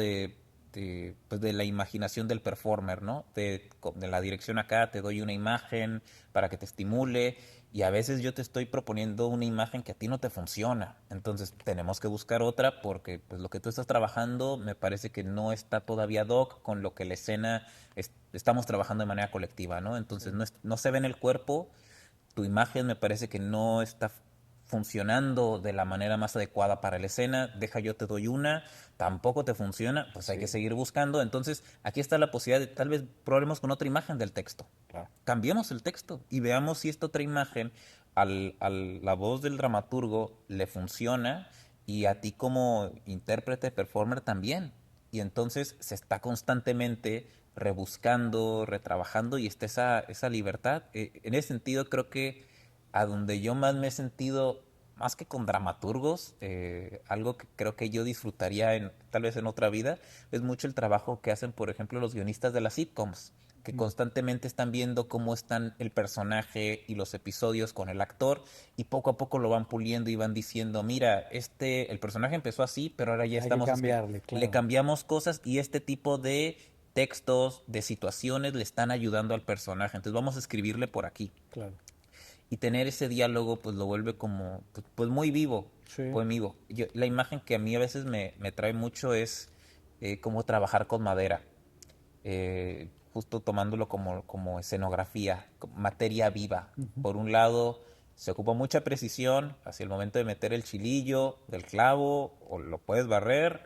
pues de la imaginación del performer, ¿no? De la dirección acá te doy una imagen para que te estimule y a veces yo te estoy proponiendo una imagen que a ti no te funciona. Entonces tenemos que buscar otra porque pues lo que tú estás trabajando me parece que no está todavía ad hoc con lo que la escena estamos trabajando de manera colectiva, ¿no? Entonces no se ve en el cuerpo, tu imagen me parece que no está funcionando de la manera más adecuada para la escena, deja yo te doy una, tampoco te funciona, pues hay que Sí, seguir buscando. Entonces, aquí está la posibilidad de tal vez probemos con otra imagen del texto. claro. Cambiemos el texto y veamos si esta otra imagen la voz del dramaturgo le funciona y a ti como intérprete, performer también. Y entonces se está constantemente rebuscando, retrabajando y está esa libertad. En ese sentido creo que a donde yo más me he sentido, más que con dramaturgos, algo que creo que yo disfrutaría tal vez en otra vida, es mucho el trabajo que hacen, por ejemplo, los guionistas de las sitcoms, que Mm. constantemente están viendo cómo están el personaje y los episodios con el actor y poco a poco lo van puliendo y van diciendo, mira, el personaje empezó así, pero ahora ya Hay que estamos cambiarle, le claro, cambiamos cosas y este tipo de textos, de situaciones le están ayudando al personaje. Entonces vamos a escribirle por aquí claro. y tener ese diálogo pues lo vuelve como pues muy vivo, Sí. muy vivo. La imagen que a mí a veces me trae mucho es como trabajar con madera, justo tomándolo como escenografía, como materia viva. Ujú. Por un lado, se ocupa mucha precisión hacia el momento de meter el chilillo del clavo o lo puedes barrer,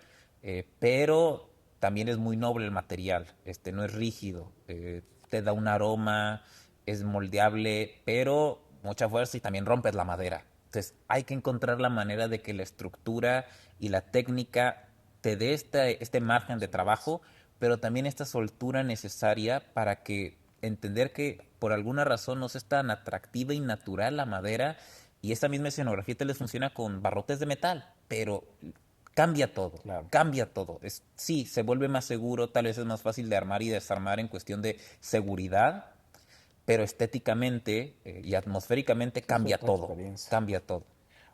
pero también es muy noble el material, no es rígido, te da un aroma, es moldeable, pero mucha fuerza y también rompes la madera. Entonces hay que encontrar la manera de que la estructura y la técnica te dé este margen de trabajo, pero también esta soltura necesaria para que entender que por alguna razón no es tan atractiva y natural la madera y esta misma escenografía te les funciona con barrotes de metal, pero cambia todo, Claro. cambia todo. Sí, se vuelve más seguro, tal vez es más fácil de armar y desarmar en cuestión de seguridad, pero estéticamente y atmosféricamente Sí, es cambia otra todo, experiencia. cambia todo.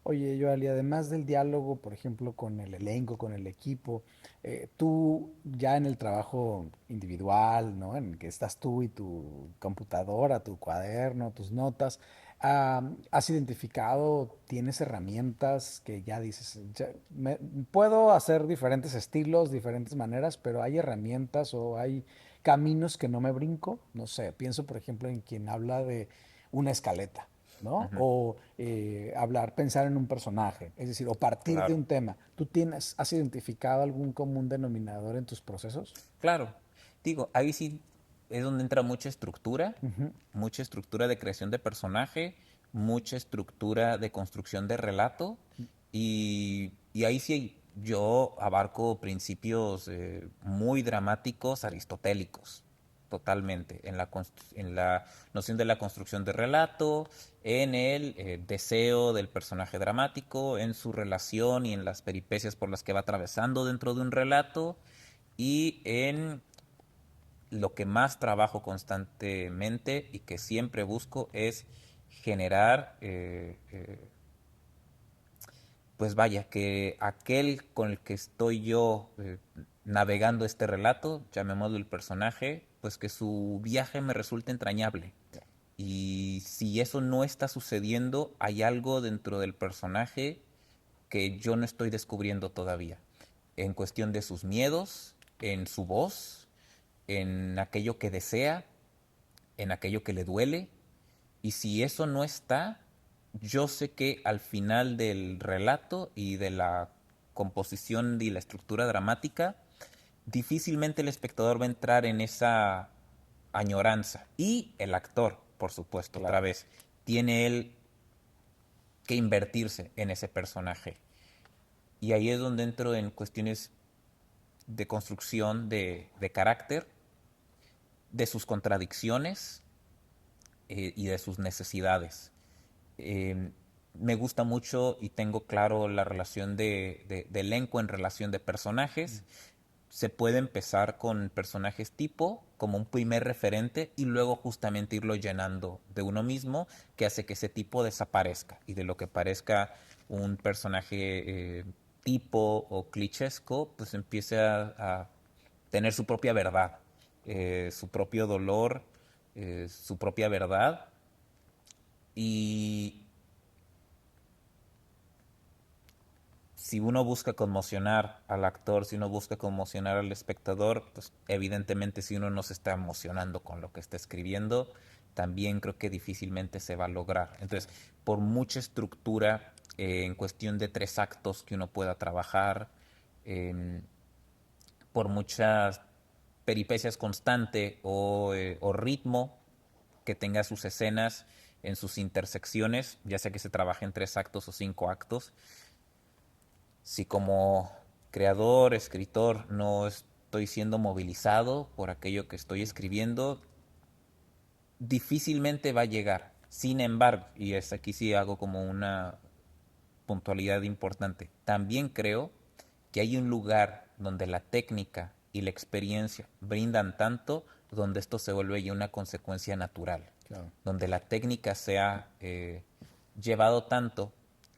Oye, Joali, además del diálogo, por ejemplo, con el elenco, con el equipo, tú ya en el trabajo individual, ¿no? En el que estás tú y tu computadora, tu cuaderno, tus notas, ¿has identificado, tienes herramientas que ya dices, puedo hacer diferentes estilos, diferentes maneras, pero hay herramientas o hay caminos que no me brinco? No sé, pienso, por ejemplo, en quien habla de una escaleta. ¿No? Ujú. O pensar en un personaje, es decir, o partir de Claro, un tema. ¿Has identificado algún común denominador en tus procesos? claro. Digo, ahí sí es donde entra Ujú. mucha estructura de creación de personaje, mucha estructura de construcción de relato y ahí sí yo abarco principios muy dramáticos aristotélicos. totalmente en la noción de la construcción de relato, en el deseo del personaje dramático, en su relación y en las peripecias por las que va atravesando dentro de un relato y en lo que más trabajo constantemente y que siempre busco es generar pues vaya, que aquel con el que estoy yo navegando este relato, llamémoslo el personaje, pues que su viaje me resulte entrañable. Y si eso no está sucediendo, hay algo dentro del personaje que yo no estoy descubriendo todavía. En cuestión de sus miedos, en su voz, en aquello que desea, en aquello que le duele. Y si eso no está, yo sé que al final del relato y de la composición y la estructura dramática, difícilmente el espectador va a entrar en esa añoranza. Y el actor, por supuesto, otra Claro. vez, tiene él que invertirse en ese personaje. Y ahí es donde entro en cuestiones de construcción de carácter, de sus contradicciones y de sus necesidades. Eh, Me gusta mucho y tengo claro la relación de elenco en relación de personajes. Se puede empezar con personajes tipo, como un primer referente, y luego justamente irlo llenando de uno mismo, que hace que ese tipo desaparezca y de lo que parezca un personaje tipo o clichesco, pues empiece a tener su propia verdad, su propio dolor, su propia verdad. Y si uno busca conmocionar al actor, si uno busca conmocionar al espectador, pues evidentemente si uno no se está emocionando con lo que está escribiendo, también creo que difícilmente se va a lograr. Entonces, por mucha estructura en cuestión de 3 actos que uno pueda trabajar, eh, por muchas peripecias constante o ritmo que tenga sus escenas en sus intersecciones, ya sea que se trabaje en 3 actos o 5 actos, si como creador, escritor, no estoy siendo movilizado por aquello que estoy escribiendo, difícilmente va a llegar. Sin embargo, y es aquí sí hago como una puntualidad importante, también creo que hay un lugar donde la técnica y la experiencia brindan tanto, donde esto se vuelve ya una consecuencia natural, Claro. donde la técnica se ha llevado tanto.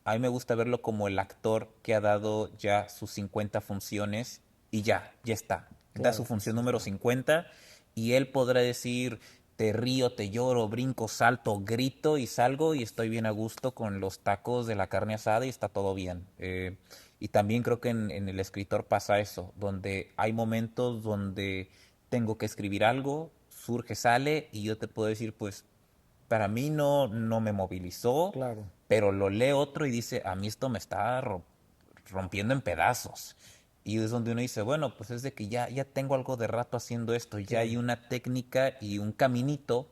A mí me gusta verlo como el actor que ha dado ya sus 50 funciones y ya está. Da su Claro, función sí, número sí. 50 y él podrá decir, te río, te lloro, brinco, salto, grito y salgo y estoy bien a gusto con los tacos de la carne asada y está todo bien. Y también creo que en el escritor pasa eso, donde hay momentos donde tengo que escribir algo, surge, sale y yo te puedo decir, pues para mí no me movilizó, Claro. pero lo lee otro y dice, a mí esto me está rompiendo en pedazos. Y es donde uno dice, bueno, pues es de que ya tengo algo de rato haciendo esto, ya Claro. hay una técnica y un caminito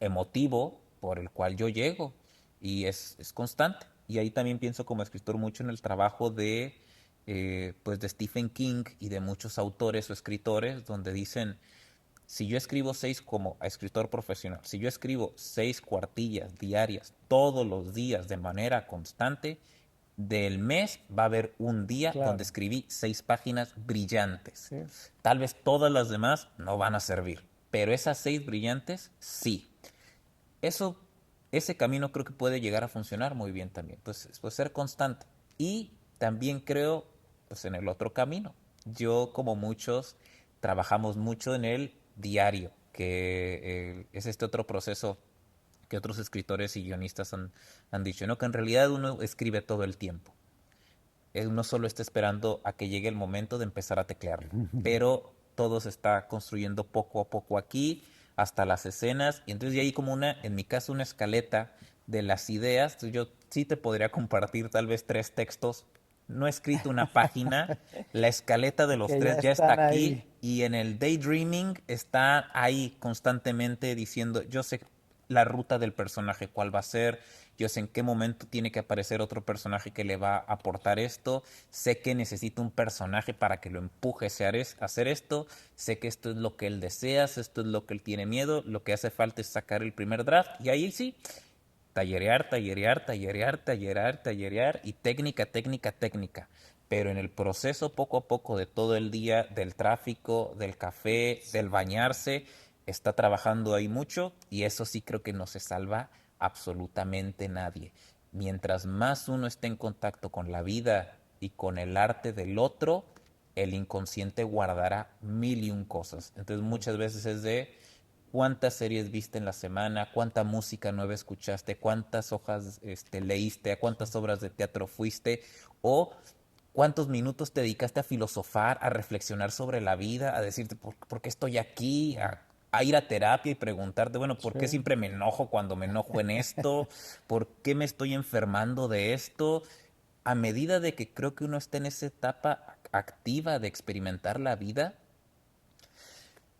emotivo por el cual yo llego y es constante. Y ahí también pienso como escritor mucho en el trabajo pues de Stephen King y de muchos autores o escritores donde dicen, si yo escribo como escritor profesional, si yo escribo 6 cuartillas diarias todos los días de manera constante, del mes va a haber un día donde Claro. escribí 6 páginas brillantes. Sí. Tal vez todas las demás no van a servir, pero esas 6 brillantes sí. Eso, ese camino creo que puede llegar a funcionar muy bien también. Pues ser constante. Y también creo, pues en el otro camino. Yo, como muchos, trabajamos mucho en el diario, que es este otro proceso que otros escritores y guionistas han dicho, ¿no? Que en realidad uno escribe todo el tiempo. Uno solo está esperando a que llegue el momento de empezar a teclearlo. Pero todo se está construyendo poco a poco aquí, hasta las escenas. Y entonces ya hay como en mi caso, una escaleta de las ideas. Entonces yo sí te podría compartir tal vez 3 textos. No he escrito una página. La escaleta de los Que ya tres ya está están aquí. ahí. Y en el daydreaming está ahí constantemente diciendo, yo sé la ruta del personaje, cuál va a ser, yo sé en qué momento tiene que aparecer otro personaje que le va a aportar esto, sé que necesito un personaje para que lo empuje a hacer esto, sé que esto es lo que él desea, esto es lo que él tiene miedo, lo que hace falta es sacar el primer draft y ahí sí, tallerear, tallerear, tallerear, tallerear, tallerear y técnica, técnica, técnica. Pero en el proceso poco a poco de todo el día, del tráfico, del café, del bañarse, está trabajando ahí mucho y eso sí creo que no se salva absolutamente nadie. Mientras más uno esté en contacto con la vida y con el arte del otro, el inconsciente guardará mil y un cosas. Entonces muchas veces es de cuántas series viste en la semana, cuánta música nueva escuchaste, cuántas hojas leíste, a cuántas obras de teatro fuiste, o cuántos minutos te dedicaste a filosofar, a reflexionar sobre la vida, a decirte por qué estoy aquí, a ir a terapia y preguntarte, bueno, ¿por qué Sí. siempre me enojo cuando me enojo en esto? ¿Por qué me estoy enfermando de esto? A medida de que creo que uno está en esa etapa activa de experimentar la vida,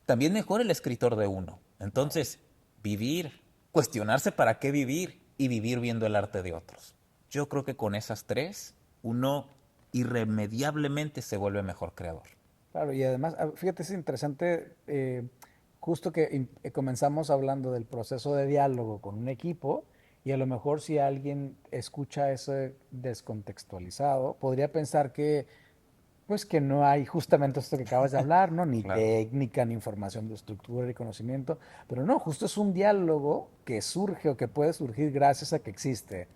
también mejora el escritor de uno. Entonces, vivir, cuestionarse para qué vivir y vivir viendo el arte de otros. Yo creo que con esas tres, uno irremediablemente se vuelve mejor creador. Claro, y además, fíjate, es interesante, justo que comenzamos hablando del proceso de diálogo con un equipo, y a lo mejor si alguien escucha ese descontextualizado, podría pensar que, pues que no hay justamente esto que acabas de hablar, ¿no? Ni Claro. técnica, ni información de estructura, ni conocimiento, pero no, justo es un diálogo que surge o que puede surgir gracias a que existe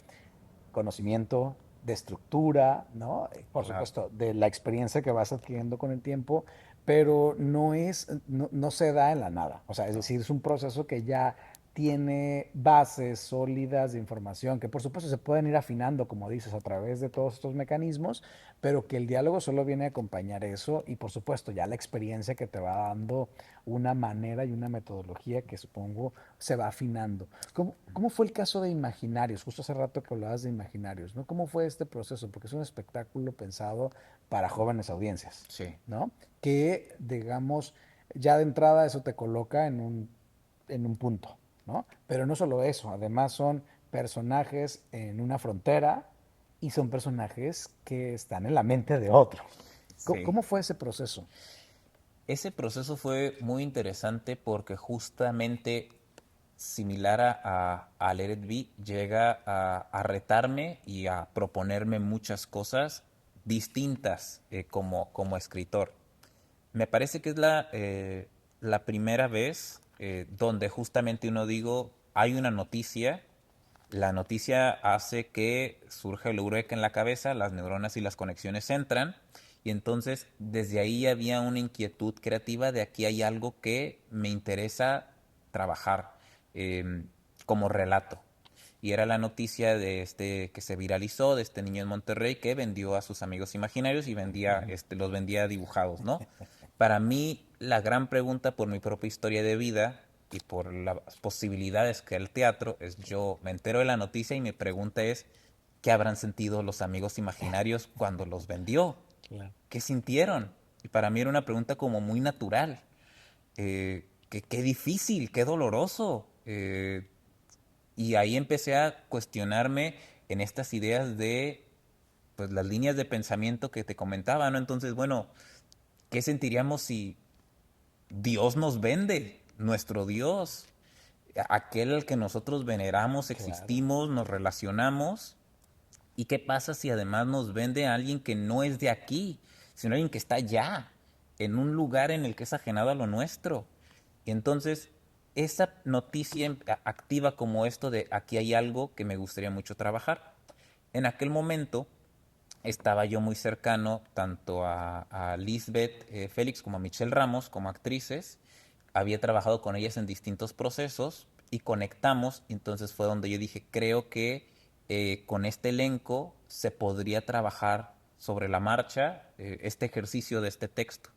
conocimiento, de estructura, ¿no? Por Claro. supuesto, de la experiencia que vas adquiriendo con el tiempo, pero no se da en la nada. O sea, es No. decir, es un proceso que ya tiene bases sólidas de información que por supuesto se pueden ir afinando, como dices, a través de todos estos mecanismos, pero que el diálogo solo viene a acompañar eso y por supuesto ya la experiencia que te va dando una manera y una metodología que supongo se va afinando. ¿Cómo fue el caso de Imaginarios? Justo hace rato que hablabas de Imaginarios, ¿no? ¿Cómo fue este proceso? Porque es un espectáculo pensado para jóvenes audiencias, Sí. ¿no? Que, digamos, ya de entrada eso te coloca en un punto, ¿no? Pero no solo eso, además son personajes en una frontera y son personajes que están en la mente de otro. Sí. ¿Cómo fue ese proceso? Ese proceso fue muy interesante porque justamente similar a Let It Be llega a retarme y a proponerme muchas cosas distintas como escritor. Me parece que es la primera vez donde justamente uno digo, hay una noticia, la noticia hace que surja el eureka en la cabeza, las neuronas y las conexiones entran, y entonces desde ahí había una inquietud creativa de aquí hay algo que me interesa trabajar eh, como relato. Y era la noticia de este que se viralizó de este niño en Monterrey que vendió a sus amigos imaginarios y los vendía dibujados, ¿no? Para mí, la gran pregunta por mi propia historia de vida y por las posibilidades que el teatro es yo me entero de la noticia y mi pregunta es ¿qué habrán sentido los amigos imaginarios cuando los vendió? Claro. ¿Qué sintieron? Y para mí era una pregunta como muy natural. Qué difícil, qué doloroso. Y ahí empecé a cuestionarme en estas ideas de pues las líneas de pensamiento que te comentaba, ¿no? Entonces, bueno, ¿qué sentiríamos si Dios nos vende? Nuestro Dios, aquel al que nosotros veneramos, Claro. existimos, nos relacionamos. ¿Y qué pasa si además nos vende a alguien que no es de aquí, sino alguien que está allá, en un lugar en el que es ajenado a lo nuestro? Y entonces, esa noticia activa como esto de aquí hay algo que me gustaría mucho trabajar. En aquel momento estaba yo muy cercano tanto a Lisbeth Félix como a Michelle Ramos como actrices. Había trabajado con ellas en distintos procesos y conectamos. Entonces fue donde yo dije, creo que con este elenco se podría trabajar sobre la marcha este ejercicio de este texto,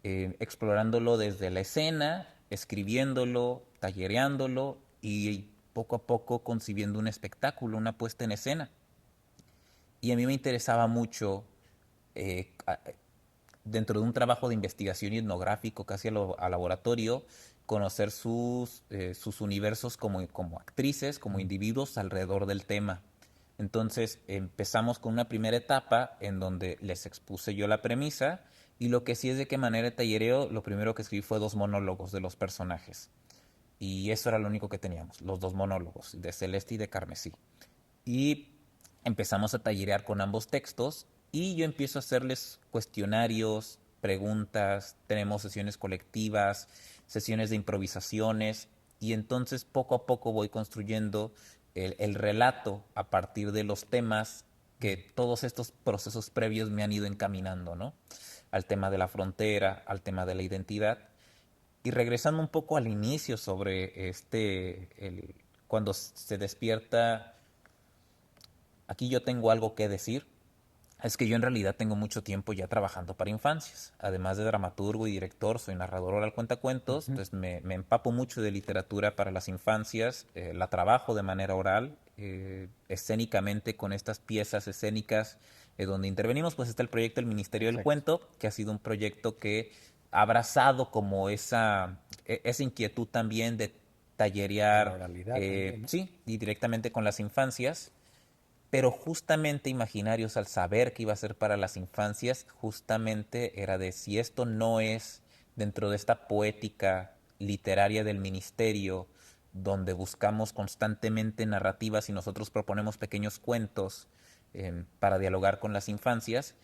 explorándolo desde la escena, escribiéndolo, tallereándolo y poco a poco concibiendo un espectáculo, una puesta en escena. Y a mí me interesaba mucho, eh, dentro de un trabajo de investigación etnográfico casi a laboratorio, conocer sus universos como actrices, como individuos alrededor del tema. Entonces empezamos con una primera etapa en donde les expuse yo la premisa y lo que sí es de qué manera de tallereo, lo primero que escribí fue 2 monólogos de los personajes. Y eso era lo único que teníamos, los 2 monólogos, de Celeste y de Carmesí. Y empezamos a tallerear con ambos textos y yo empiezo a hacerles cuestionarios, preguntas, tenemos sesiones colectivas, sesiones de improvisaciones y entonces poco a poco voy construyendo el relato a partir de los temas que todos estos procesos previos me han ido encaminando, ¿no? Al tema de la frontera, al tema de la identidad. Y regresando un poco al inicio sobre cuando se despierta, aquí yo tengo algo que decir. Es que yo en realidad tengo mucho tiempo ya trabajando para infancias. Además de dramaturgo y director, soy narrador oral cuentacuentos, entonces me empapo mucho de literatura para las infancias, la trabajo de manera oral, escénicamente con estas piezas escénicas donde intervenimos, pues está el proyecto El Ministerio del Exacto. Cuento, que ha sido un proyecto que ha abrazado como esa inquietud también de La tallerear, oralidad también, ¿no? sí, y directamente con las infancias. Pero justamente Imaginarios, al saber que iba a ser para las infancias, justamente era de si esto no es dentro de esta poética literaria del ministerio, donde buscamos constantemente narrativas y nosotros proponemos pequeños cuentos para dialogar con las infancias,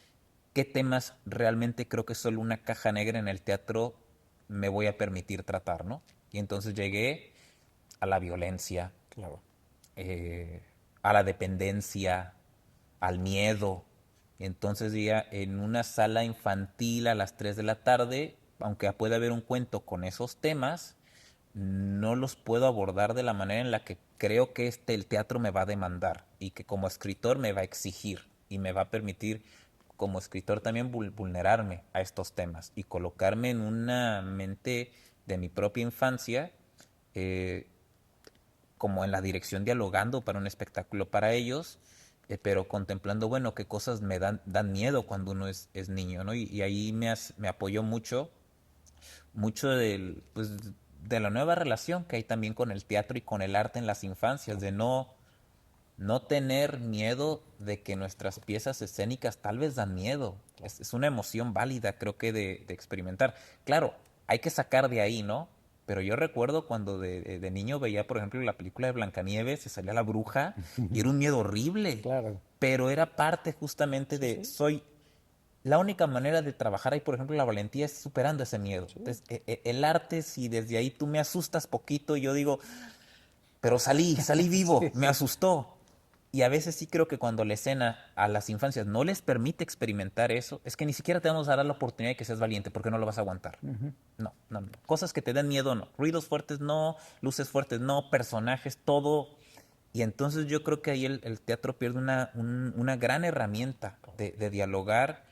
¿qué temas realmente creo que solo una caja negra en el teatro me voy a permitir tratar, ¿no? Y entonces llegué a la violencia, Claro. eh, a la dependencia, al miedo. Entonces ya en una sala infantil a las 3 de la tarde, aunque pueda haber un cuento con esos temas, no los puedo abordar de la manera en la que creo que el teatro me va a demandar y que como escritor me va a exigir y me va a permitir como escritor también vulnerarme a estos temas y colocarme en una mente de mi propia infancia, eh, como en la dirección dialogando para un espectáculo para ellos, pero contemplando, bueno, qué cosas dan miedo cuando uno es niño, ¿no? Y ahí me apoyó mucho pues, de la nueva relación que hay también con el teatro y con el arte en las infancias, de no tener miedo de que nuestras piezas escénicas tal vez dan miedo. Es una emoción válida, creo que, de experimentar. Claro, hay que sacar de ahí, ¿no? Pero yo recuerdo cuando de niño veía, por ejemplo, la película de Blancanieves, se salía la bruja y era un miedo horrible. Claro. Pero era parte justamente Sí, de, sí. soy, la única manera de trabajar ahí, por ejemplo, la valentía es superando ese miedo. Sí. Entonces, el arte, si desde ahí tú me asustas poquito, yo digo, pero salí Sí, vivo, me sí. asustó. Y a veces sí creo que cuando la escena a las infancias no les permite experimentar eso, es que ni siquiera te vamos a dar la oportunidad de que seas valiente, porque no lo vas a aguantar. No, no, no. Cosas que te den miedo, no. Ruidos fuertes, no. Luces fuertes, no. Personajes, todo. Y entonces yo creo que ahí el teatro pierde una gran herramienta de dialogar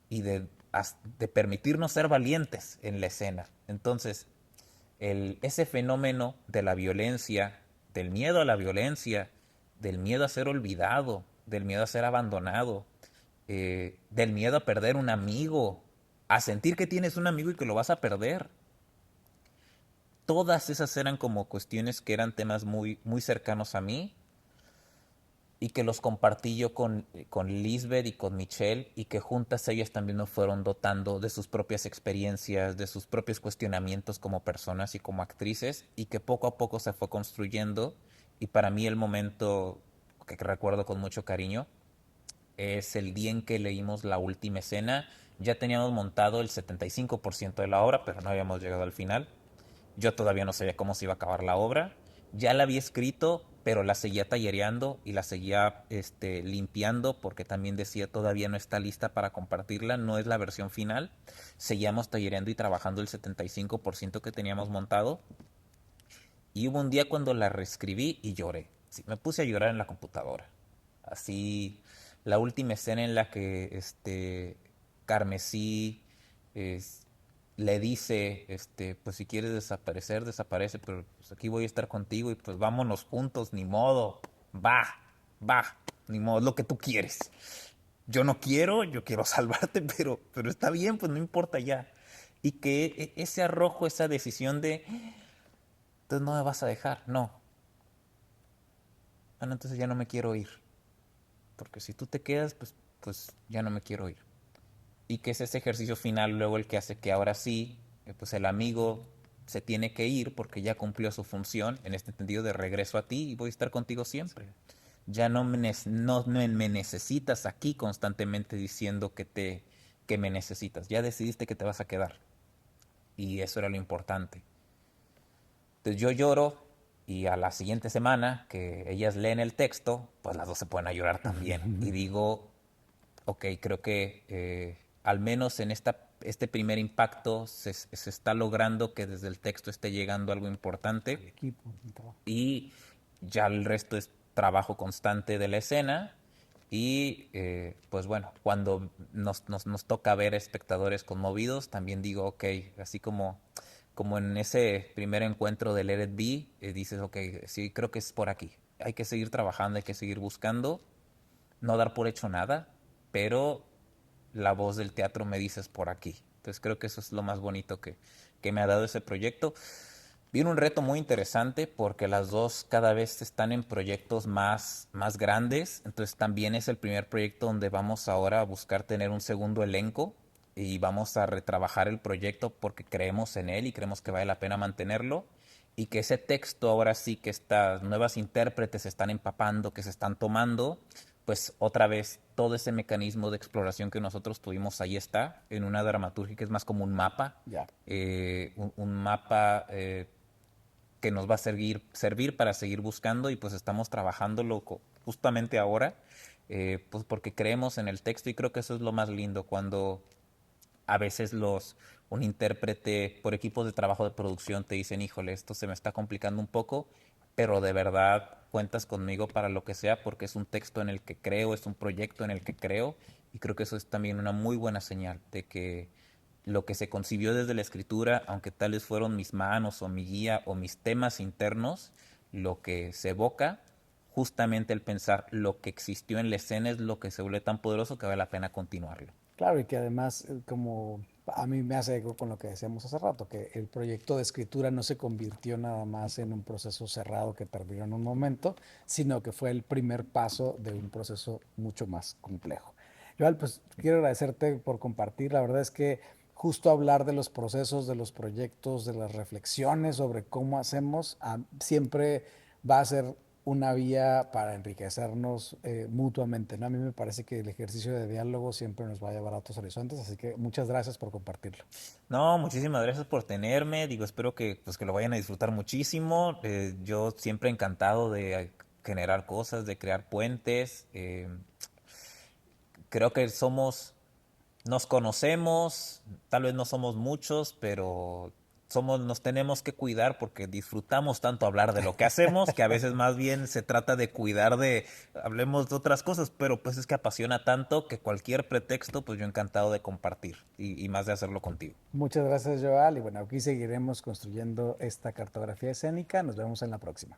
y de permitirnos ser valientes en la escena. Entonces, ese fenómeno de la violencia, del miedo a la violencia, del miedo a ser olvidado, del miedo a ser abandonado, del miedo a perder un amigo, a sentir que tienes un amigo y que lo vas a perder. Todas esas eran como cuestiones que eran temas muy, muy cercanos a mí y que los compartí yo con Lisbeth y con Michelle y que juntas ellas también nos fueron dotando de sus propias experiencias, de sus propios cuestionamientos como personas y como actrices y que poco a poco se fue construyendo y para mí el momento que recuerdo con mucho cariño es el día en que leímos la última escena. Ya teníamos montado el 75% de la obra, pero no habíamos llegado al final. Yo todavía no sabía cómo se iba a acabar la obra. Ya la había escrito, pero la seguía tallereando y la seguía limpiando porque también decía todavía no está lista para compartirla, no es la versión final. Seguíamos tallereando y trabajando el 75% que teníamos montado. Y hubo un día cuando la reescribí y lloré. Sí, me puse a llorar en la computadora. Así, la última escena en la que Carmesí es- le dice, pues si quieres desaparecer, desaparece, pero pues aquí voy a estar contigo y pues vámonos juntos, ni modo, va, ni modo, lo que tú quieres. Yo quiero salvarte, pero está bien, pues no importa ya. Y que ese arrojo, esa decisión de Entonces no me vas a dejar, no. Bueno, entonces ya no me quiero ir. Porque si tú te quedas, pues ya no me quiero ir. Y que es ese ejercicio final luego el que hace que ahora sí, pues el amigo se tiene que ir porque ya cumplió su función, en este entendido de regreso a ti y voy a estar contigo siempre. Ya no me necesitas aquí constantemente diciendo que me necesitas. Ya decidiste que te vas a quedar. Y eso era lo importante. Entonces yo lloro y a la siguiente semana que ellas leen el texto, pues las dos se pueden a llorar también. Y digo, ok, creo que al menos en este primer impacto se está logrando que desde el texto esté llegando algo El importante equipo, el trabajo. y ya el resto es trabajo constante de la escena y pues bueno, cuando nos toca ver espectadores conmovidos, también digo, ok, así como en ese primer encuentro de Let It Be, dices, ok, sí, creo que es por aquí. Hay que seguir trabajando, hay que seguir buscando, no dar por hecho nada, pero la voz del teatro me dice es por aquí. Entonces creo que eso es lo más bonito que me ha dado ese proyecto. Viene un reto muy interesante porque las dos cada vez están en proyectos más grandes. Entonces también es el primer proyecto donde vamos ahora a buscar tener un segundo elenco y vamos a retrabajar el proyecto porque creemos en él y creemos que vale la pena mantenerlo. Y que ese texto ahora sí que estas nuevas intérpretes se están empapando, que se están tomando, pues otra vez todo ese mecanismo de exploración que nosotros tuvimos ahí está, en una dramaturgia que es más como un mapa, Ya. un mapa que nos va a servir para seguir buscando y pues estamos trabajándolo justamente ahora, pues porque creemos en el texto y creo que eso es lo más lindo cuando a veces un intérprete por equipos de trabajo de producción te dicen, híjole, esto se me está complicando un poco, pero de verdad cuentas conmigo para lo que sea porque es un texto en el que creo, es un proyecto en el que creo y creo que eso es también una muy buena señal de que lo que se concibió desde la escritura, aunque tales fueron mis manos o mi guía o mis temas internos, lo que se evoca, justamente el pensar lo que existió en la escena es lo que se vuelve tan poderoso que vale la pena continuarlo. Claro, y que además, como a mí me hace eco con lo que decíamos hace rato, que el proyecto de escritura no se convirtió nada más en un proceso cerrado que terminó en un momento, sino que fue el primer paso de un proceso mucho más complejo. Joel, pues quiero agradecerte por compartir. La verdad es que justo hablar de los procesos, de los proyectos, de las reflexiones sobre cómo hacemos, siempre va a ser una vía para enriquecernos mutuamente, ¿no? A mí me parece que el ejercicio de diálogo siempre nos va a llevar a otros horizontes, así que muchas gracias por compartirlo. No, muchísimas gracias por tenerme. Digo, espero que lo vayan a disfrutar muchísimo. Yo siempre encantado de generar cosas, de crear puentes. Creo que nos conocemos, tal vez no somos muchos, pero nos tenemos que cuidar porque disfrutamos tanto hablar de lo que hacemos que a veces más bien se trata de hablemos de otras cosas, pero pues es que apasiona tanto que cualquier pretexto, pues yo encantado de compartir y más de hacerlo contigo. Muchas gracias, Joel, y bueno, aquí seguiremos construyendo esta cartografía escénica. Nos vemos en la próxima.